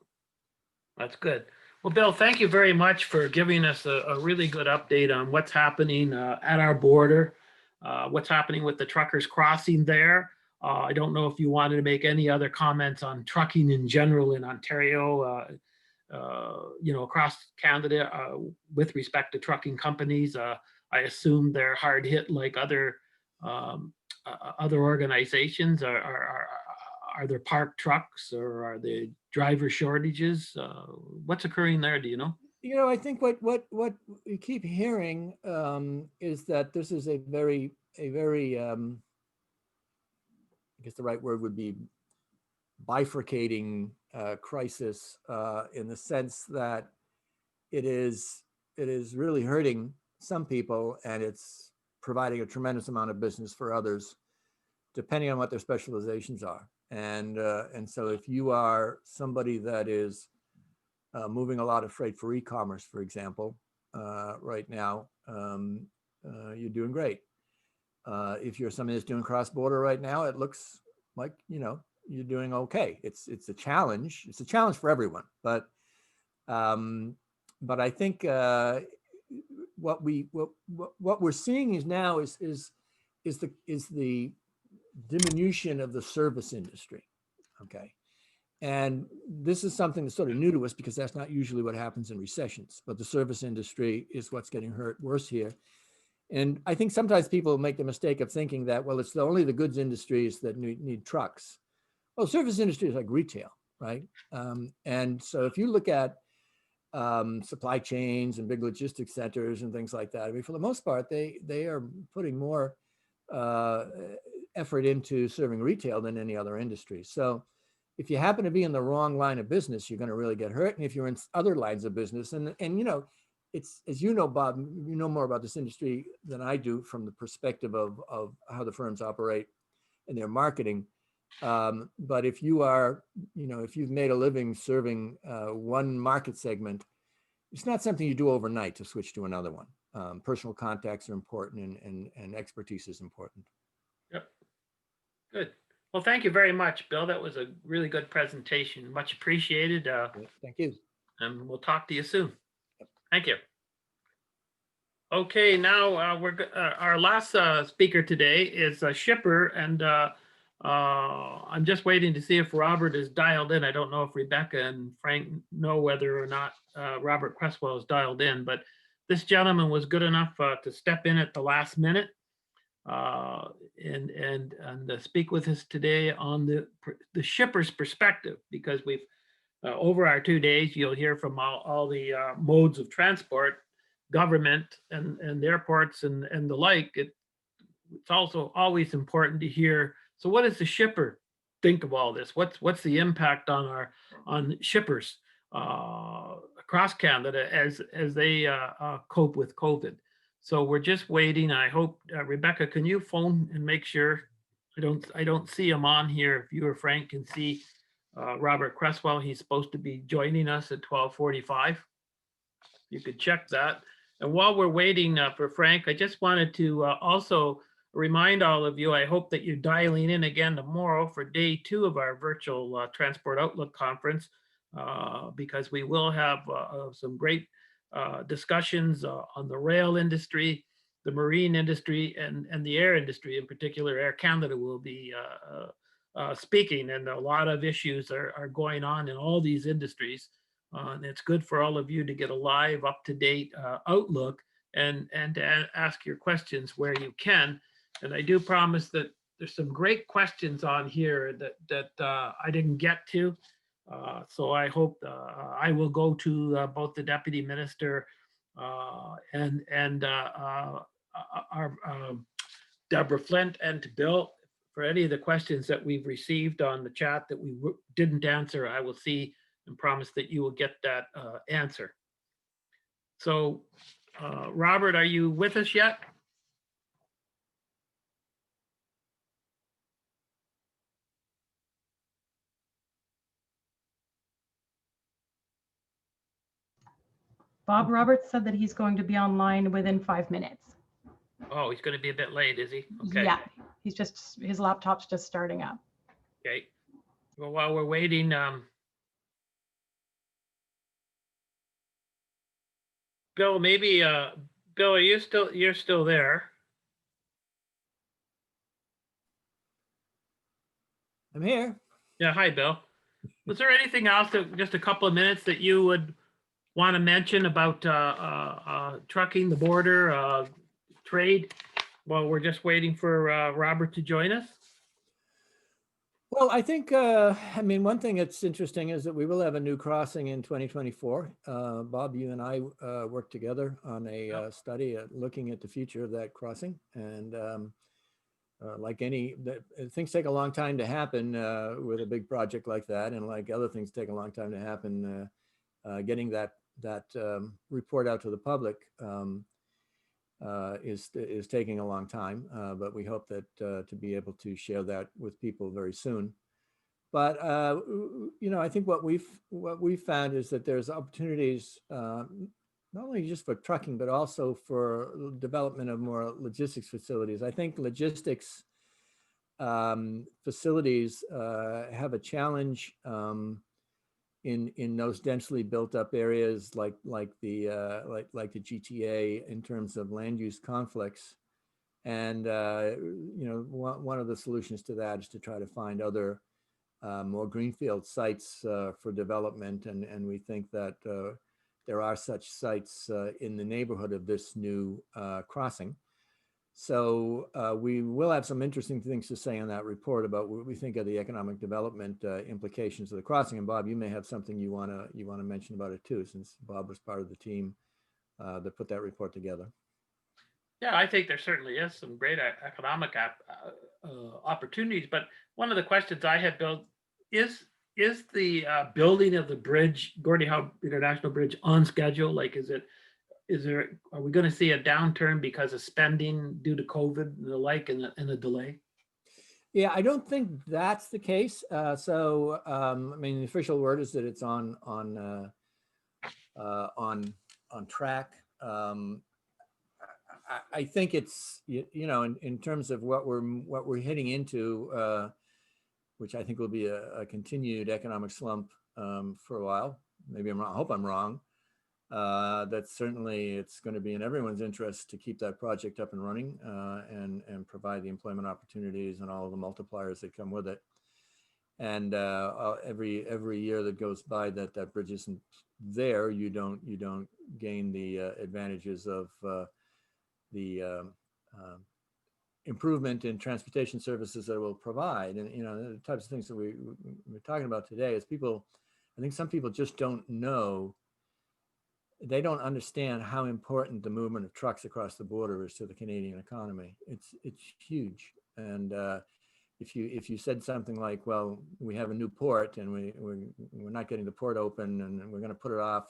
That's good. Well, Bill, thank you very much for giving us a really good update on what's happening at our border, what's happening with the truckers crossing there. I don't know if you wanted to make any other comments on trucking in general in Ontario, you know, across Canada with respect to trucking companies. I assume they're hard hit like other organizations. Are there parked trucks or are there driver shortages? What's occurring there? Do you know? You know, I think what we keep hearing is that this is a very I guess the right word would be bifurcating crisis in the sense that it is really hurting some people and it's providing a tremendous amount of business for others, depending on what their specializations are. And so if you are somebody that is moving a lot of freight for e-commerce, for example, right now, you're doing great. If you're somebody that's doing cross-border right now, it looks like, you know, you're doing okay. It's a challenge. It's a challenge for everyone, but I think what we're seeing is now is the diminution of the service industry. Okay. And this is something that's sort of new to us because that's not usually what happens in recessions, but the service industry is what's getting hurt worse here. And I think sometimes people make the mistake of thinking that, well, it's only the goods industries that need trucks. Well, service industry is like retail, right? And so if you look at supply chains and big logistics centers and things like that, I mean, for the most part, they are putting more effort into serving retail than any other industry. So if you happen to be in the wrong line of business, you're going to really get hurt. And if you're in other lines of business, and you know, it's, as you know, Bob, you know more about this industry than I do from the perspective of how the firms operate and their marketing. But if you are, you know, if you've made a living serving one market segment, it's not something you do overnight to switch to another one. Personal contacts are important and expertise is important. Yep. Good. Well, thank you very much, Bill. That was a really good presentation. Much appreciated. Thank you. And we'll talk to you soon. Thank you. Okay, now our last speaker today is a shipper, and I'm just waiting to see if Robert is dialed in. I don't know if Rebecca and Frank know whether or not Robert Cresswell is dialed in, but this gentleman was good enough to step in at the last minute and speak with us today on the shipper's perspective, because we've over our 2 days, you'll hear from all the modes of transport. government and airports and the like, it's also always important to hear, so what does the shipper think of all this? What's the impact on shippers across Canada as they cope with COVID? So we're just waiting. I hope, Rebecca, can you phone and make sure? I don't see him on here. If you or Frank can see Robert Cresswell, he's supposed to be joining us at 12:45. You could check that. And while we're waiting for Frank, I just wanted to also remind all of you, I hope that you're dialing in again tomorrow for day 2 of our virtual Transport Outlook Conference, because we will have some great discussions on the rail industry, the marine industry, and the air industry. In particular, Air Canada will be speaking, and a lot of issues are going on in all these industries. And it's good for all of you to get a live, up-to-date outlook and to ask your questions where you can. And I do promise that there's some great questions on here that I didn't get to. So I hope I will go to both the Deputy Minister and our Deborah Flint, and to Bill for any of the questions that we've received on the chat that we didn't answer. I will see and promise that you will get that answer. So, Robert, are you with us yet? Bob Roberts said that he's going to be online within 5 minutes. Oh, he's going to be a bit late, is he? Okay. Yeah, his laptop's just starting up. Okay. Well, while we're waiting, Bill, maybe, Bill, are you're still there? I'm here. Yeah. Hi, Bill. Was there anything else just a couple of minutes that you would want to mention about trucking, the border, trade, while we're just waiting for Robert to join us? Well, I think, I mean, one thing that's interesting is that we will have a new crossing in 2024. Bob, you and I worked together on a study looking at the future of that crossing. And like things take a long time to happen with a big project like that. And like other things take a long time to happen, getting that report out to the public is taking a long time, but we hope that to be able to share that with people very soon. But you know, I think what we've found is that there's opportunities not only just for trucking, but also for development of more logistics facilities. I think logistics facilities have a challenge in those densely built up areas like the GTA in terms of land use conflicts. And you know, one of the solutions to that is to try to find other more greenfield sites for development, and we think that there are such sites in the neighborhood of this new crossing. So we will have some interesting things to say on that report about what we think of the economic development implications of the crossing. And Bob, you may have something you want to mention about it too, since Bob was part of the team that put that report together. Yeah, I think there certainly is some great economic opportunities. But one of the questions I had, Bill, is the building of the bridge, Gordie Howe International Bridge, on schedule? Like, are we going to see a downturn because of spending due to COVID and the like, and a delay? Yeah, I don't think that's the case. I mean, the official word is that it's on track. I think it's, you know, in terms of what we're heading into, which I think will be a continued economic slump for a while. Maybe I'm wrong. I hope I'm wrong. That certainly it's going to be in everyone's interest to keep that project up and running and provide the employment opportunities and all of the multipliers that come with it. And every year that goes by that bridge isn't there, you don't gain the advantages of the improvement in transportation services that it will provide. And you know, the types of things that we're talking about today is I think some people just don't know they don't understand how important the movement of trucks across the border is to the Canadian economy. It's huge. And if you said something like, well, we have a new port and we're not getting the port open and we're going to put it off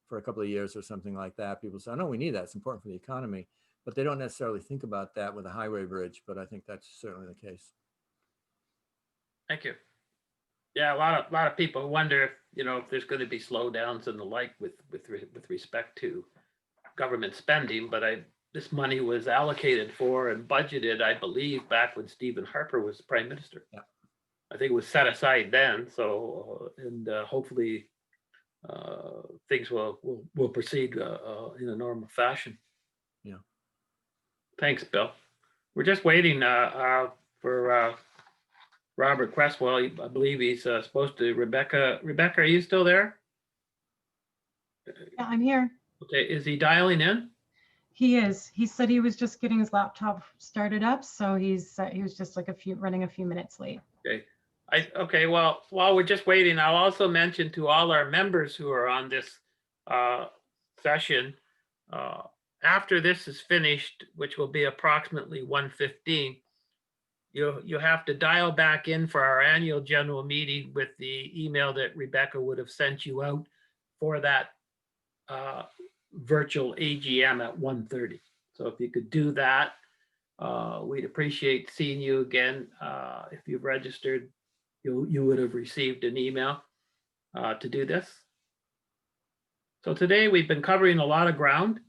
for a couple of years or something like that, people say, oh, no, we need that. It's important for the economy. But they don't necessarily think about that with a highway bridge. But I think that's certainly the case. Thank you. Yeah, a lot of people wonder if, if there's going to be slowdowns and the like with respect to government spending, but this money was allocated for and budgeted, I believe, back when Stephen Harper was Prime Minister. Yeah. I think it was set aside then. So, and hopefully things will proceed in a normal fashion. Yeah. Thanks, Bill. We're just waiting for Robert Cresswell. I believe he's supposed to. Rebecca, are you still there? Yeah, I'm here. Okay, is he dialing in? He is. He said he was just getting his laptop started up, so he was just like running a few minutes late. Okay. Okay, well, while we're just waiting, I'll also mention to all our members who are on this session, after this is finished, which will be approximately 1:15, you have to dial back in for our annual general meeting with the email that Rebecca would have sent you out for that virtual AGM at 1:30. So if you could do that, we'd appreciate seeing you again. If you've registered, you would have received an email to do this. So today we've been covering a lot of ground,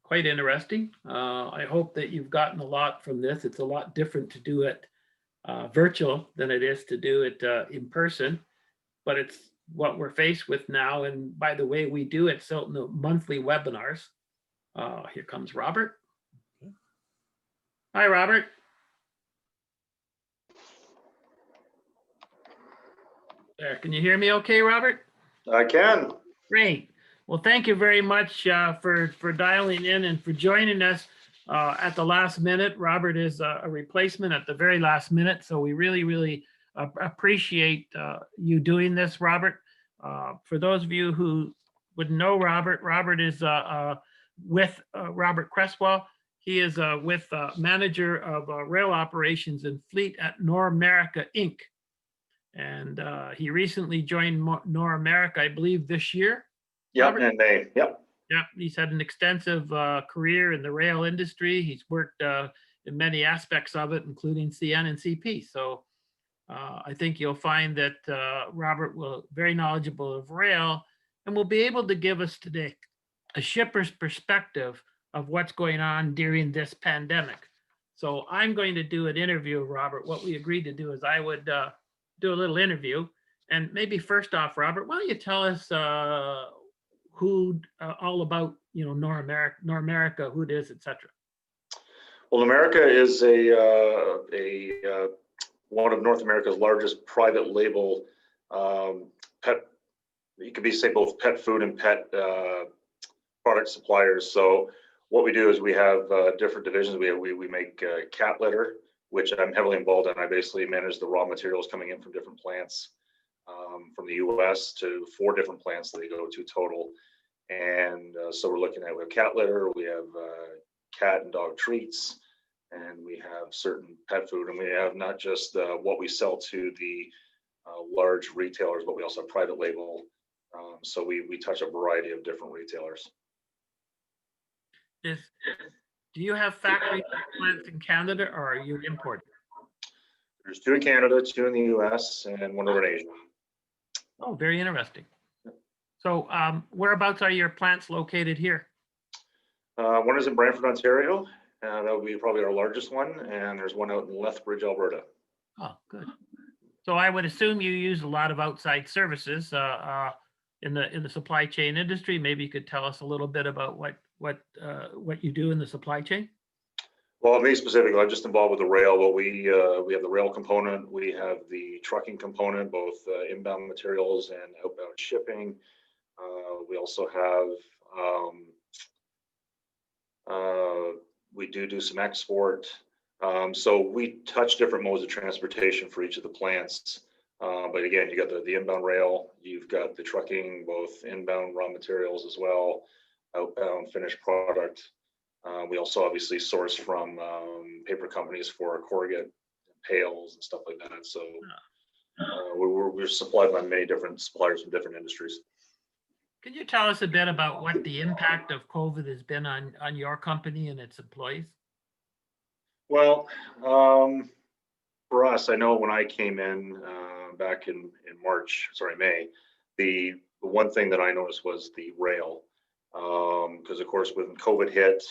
quite interesting. I hope that you've gotten a lot from this. It's a lot different to do it virtual than it is to do it in person, but it's what we're faced with now. And by the way, we do at CILTNA monthly webinars. Here comes Robert. Hi, Robert. There, can you hear me okay, Robert? I can. Great. Well, thank you very much for dialing in and for joining us at the last minute. Robert is a replacement at the very last minute, so we really appreciate you doing this, Robert. For those of you who would know Robert, Robert is with Robert Cresswell. He is with manager of rail operations and fleet at Normerica Inc. And he recently joined Normerica, I believe, this year. Yep, in May. Yep. Yep, he's had an extensive career in the rail industry. He's worked in many aspects of it, including CN and CP. So I think you'll find that Robert will very knowledgeable of rail and will be able to give us today a shipper's perspective of what's going on during this pandemic. So I'm going to do an interview, Robert. What we agreed to do is I would do a little interview. And maybe first off, Robert, why don't you tell us who all about, Normerica, who it is, et cetera. Well, Normerica is a one of North America's largest private label pet. You could say both pet food and pet product suppliers. So what we do is we have different divisions. We make cat litter, which I'm heavily involved in. I basically manage the raw materials coming in from different plants, from the US to 4 different plants that they go to total. And so we have cat litter, we have cat and dog treats, and we have certain pet food. And we have not just what we sell to the large retailers, but we also have private label. So we touch a variety of different retailers. Do you have factory plants in Canada, or are you importing? There's 2 in Canada, 2 in the US, and 1 over in Asia. Oh, very interesting. So whereabouts are your plants located here? One is in Brantford, Ontario. That would be probably our largest one. And there's one out in Lethbridge, Alberta. Oh, good. So I would assume you use a lot of outside services in the supply chain industry. Maybe you could tell us a little bit about what you do in the supply chain. Well, me specifically, I'm just involved with the rail, but we have the rail component. We have the trucking component, both inbound materials and outbound shipping. We also have, we do some export. So we touch different modes of transportation for each of the plants. But again, you got the inbound rail, you've got the trucking, both inbound raw materials as well, outbound finished product. We also obviously source from paper companies for corrugate, pails and stuff like that. So we're supplied by many different suppliers from different industries. Can you tell us a bit about what the impact of COVID has been on your company and its employees? Well, for us, I know when I came in back in May, the one thing that I noticed was the rail, because of course when COVID hit,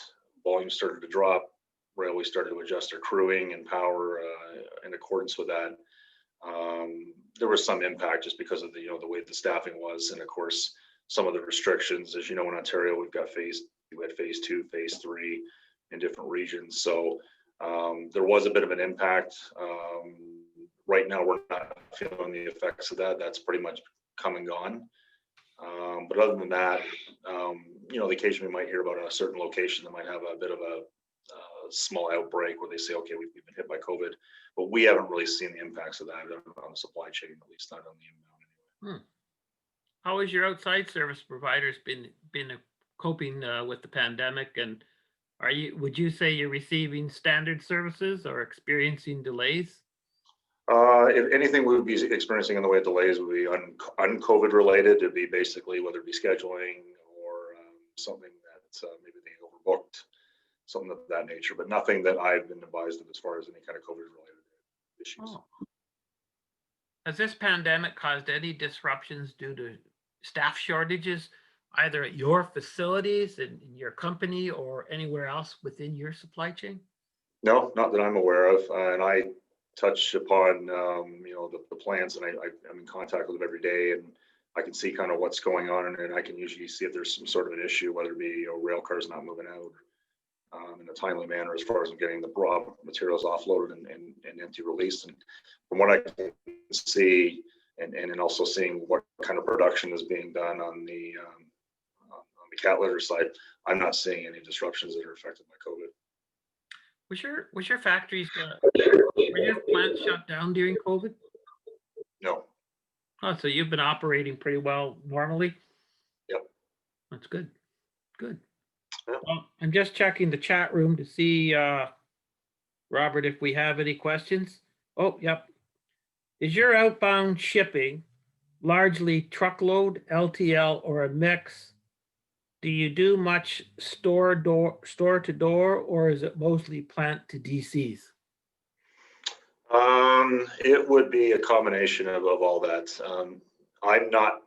volume started to drop. Railway started to adjust their crewing and power in accordance with that. There was some impact just because of the way the staffing was, and of course some of the restrictions. As you know, in Ontario, we had phase 2, phase 3 in different regions. So there was a bit of an impact. Right now, we're not feeling the effects of that. That's pretty much come and gone. But other than that, occasionally we might hear about a certain location that might have a bit of a small outbreak where they say, okay, we've been hit by COVID, but we haven't really seen the impacts of that on the supply chain, at least not on the inbound anyway. How has your outside service providers been coping with the pandemic? And would you say you're receiving standard services or experiencing delays? If anything we would be experiencing in the way of delays would be un-COVID related. It'd be basically whether it be scheduling or something that maybe they overbooked, something of that nature, but nothing that I've been advised of as far as any kind of COVID related issues. Oh. Has this pandemic caused any disruptions due to staff shortages, either at your facilities, in your company, or anywhere else within your supply chain? No, not that I'm aware of. And I touch upon, the plants, and I'm in contact with them every day, and I can see kind of what's going on, and I can usually see if there's some sort of an issue, whether it be rail cars not moving out in a timely manner as far as getting the raw materials offloaded and empty released. And from what I can see, and also seeing what kind of production is being done on the cat litter side, I'm not seeing any disruptions that are affected by COVID. Was your factories, were your plants shut down during COVID? No. Oh, so you've been operating pretty well normally? Yep. That's good. Good. Yeah. Well, I'm just checking the chat room to see, Robert, if we have any questions. Oh, yep. Is your outbound shipping largely truckload, LTL, or a mix? Do you do much store to door, or is it mostly plant to DCs? It would be a combination of all that. I'm not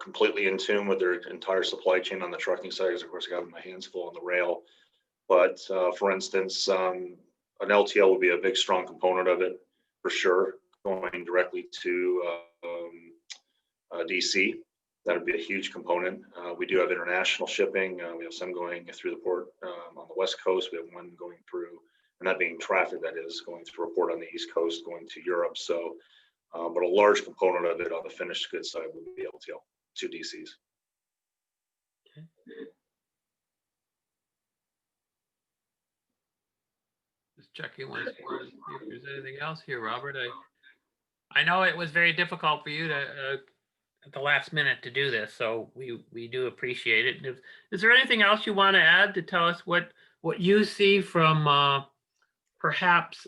completely in tune with their entire supply chain on the trucking side, because of course I got my hands full on the rail. But for instance, an LTL would be a big, strong component of it for sure, going directly to DC. That would be a huge component. We do have international shipping. We have some going through the port on the West Coast. We have one going through, and that being traffic that is going through a port on the East Coast going to Europe. So, but a large component of it on the finished goods side would be LTL to DCs. Okay. Just checking once more to see if there's anything else here, Robert. I know it was very difficult for you to at the last minute to do this, so we do appreciate it. And is there anything else you want to add to tell us what you see from perhaps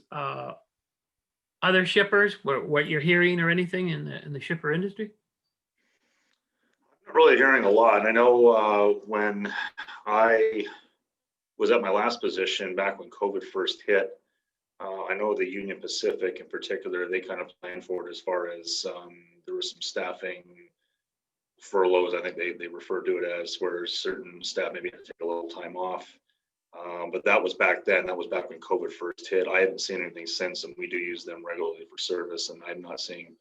other shippers, what you're hearing or anything in the shipper industry? I'm not really hearing a lot. I know when I was at my last position back when COVID first hit, I know the Union Pacific in particular, they kind of planned for it as far as there was some staffing furloughs, I think they refer to it as, where certain staff maybe had to take a little time off. But that was back then. That was back when COVID first hit. I haven't seen anything since, and we do use them regularly for service, and I'm not seeing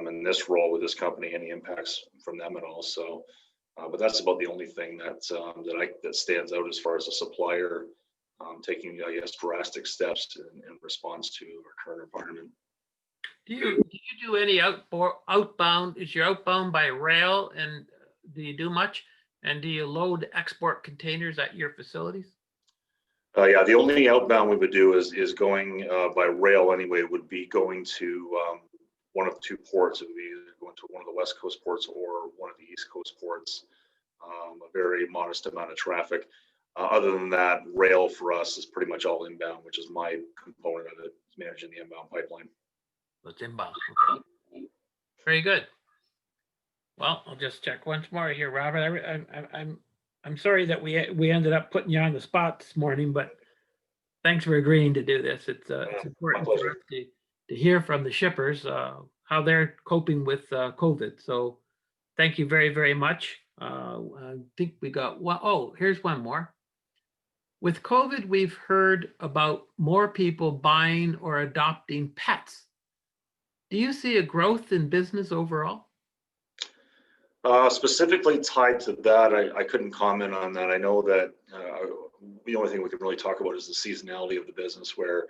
in this role with this company any impacts from them at all. So, but that's about the only thing that stands out as far as a supplier taking, I guess, drastic steps in response to our current environment. Do you do any outbound? Is your outbound by rail, and do you do much? And do you load export containers at your facilities? Yeah, the only outbound we would do is going by rail anyway, would be going to one of two ports. It would be either going to one of the West Coast ports or one of the East Coast ports. A very modest amount of traffic. Other than that, rail for us is pretty much all inbound, which is my component of it, managing the inbound pipeline. That's inbound. Okay. Very good. Well, I'll just check once more here, Robert. I'm sorry that we ended up putting you on the spot this morning, but thanks for agreeing to do this. It's important for us to hear from the shippers how they're coping with COVID. So thank you very, very much. I think we got one. Oh, here's one more. With COVID, we've heard about more people buying or adopting pets. Do you see a growth in business overall? Specifically tied to that, I couldn't comment on that. I know that the only thing we can really talk about is the seasonality of the business, where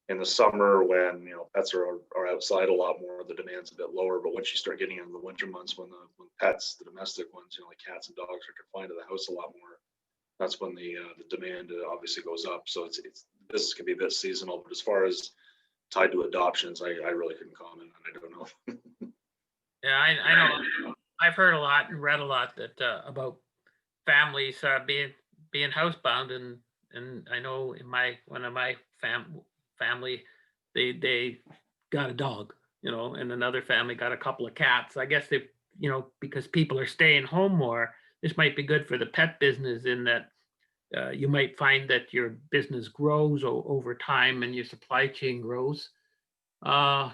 in the summer, when pets are outside a lot more, the demand's a bit lower. But once you start getting into the winter months, when pets, the domestic ones, like cats and dogs, are confined to the house a lot more, that's when the demand obviously goes up. So it's business can be a bit seasonal. But as far as tied to adoptions, I really couldn't comment on. I don't know. Yeah, I know. I've heard a lot and read a lot that about families being housebound, and I know in one of my family, they got a dog, and another family got a couple of cats. I guess they, because people are staying home more, this might be good for the pet business in that you might find that your business grows over time and your supply chain grows.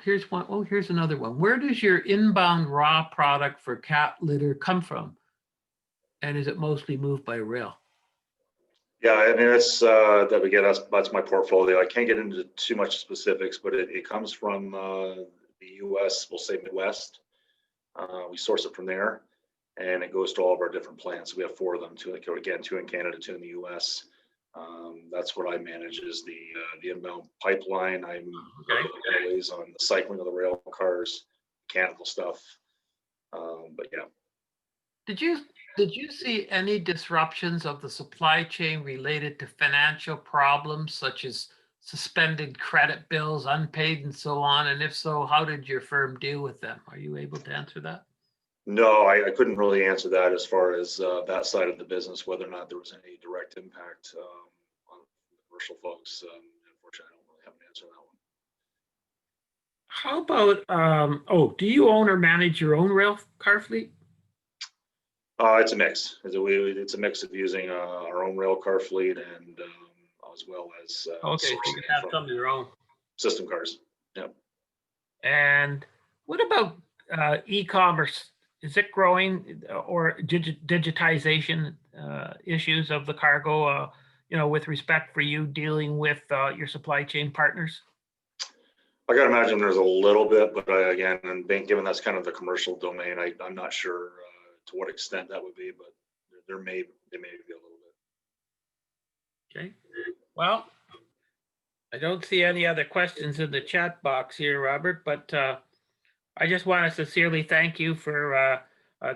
Here's one. Oh, here's another one. Where does your inbound raw product for cat litter come from? And is it mostly moved by rail? Yeah, I mean, it's that again, that's my portfolio. I can't get into too much specifics, but it comes from the US, we'll say Midwest. We source it from there, and it goes to all of our different plants. We have 4 of them, 2 in Canada, 2 in the US. That's what I manage, is the inbound pipeline. I'm always on the cycling of the rail cars, mechanical stuff. But yeah. Did you see any disruptions of the supply chain related to financial problems such as suspended credit bills, unpaid, and so on? And if so, how did your firm deal with them? Are you able to answer that? No, I couldn't really answer that as far as that side of the business, whether or not there was any direct impact on the commercial folks. Unfortunately, I don't really have an answer to that one. How about, do you own or manage your own rail car fleet? It's a mix. It's a mix of using our own rail car fleet and as well as Okay, so you have some of your own system cars. Yeah. And what about e-commerce? Is it growing, or digitization issues of the cargo, with respect for you dealing with your supply chain partners? I gotta imagine there's a little bit, but again, and given that's kind of the commercial domain, I'm not sure to what extent that would be, but there may be a little bit. Okay. Well, I don't see any other questions in the chat box here, Robert, but I just want to sincerely thank you for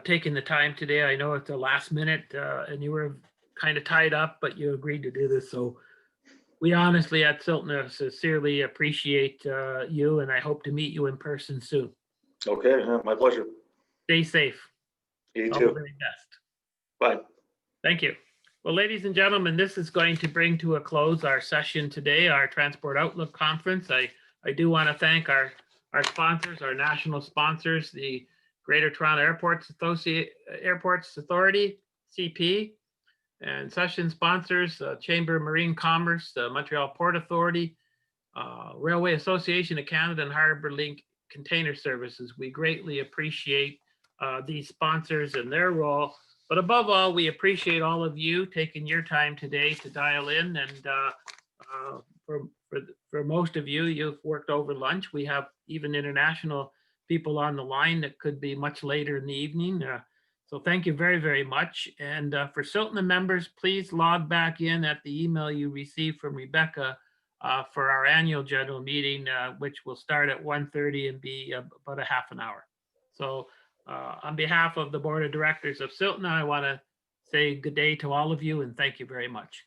taking the time today. I know it's the last minute and you were kind of tied up, but you agreed to do this. So we honestly at CILTNA sincerely appreciate you, and I hope to meet you in person soon. Okay, yeah, my pleasure. Stay safe. You All too. the very best. Bye. Thank you. Well, ladies and gentlemen, this is going to bring to a close our session today, our Transport Outlook Conference. I do want to thank our sponsors, our national sponsors, the Greater Toronto Airports Authority, CP, and session sponsors, Chamber of Marine Commerce, the Montreal Port Authority, Railway Association of Canada, and Harbour Link Container Services. We greatly appreciate these sponsors and their role. But above all, we appreciate all of you taking your time today to dial in. And for most of you, you've worked over lunch. We have even international people on the line that could be much later in the evening. So thank you very, very much. And for CILTNA members, please log back in at the email you received from Rebecca for our annual general meeting, which will start at 1:30 and be about a half an hour. So on behalf of the board of directors of CILTNA, I want to say good day to all of you and thank you very much.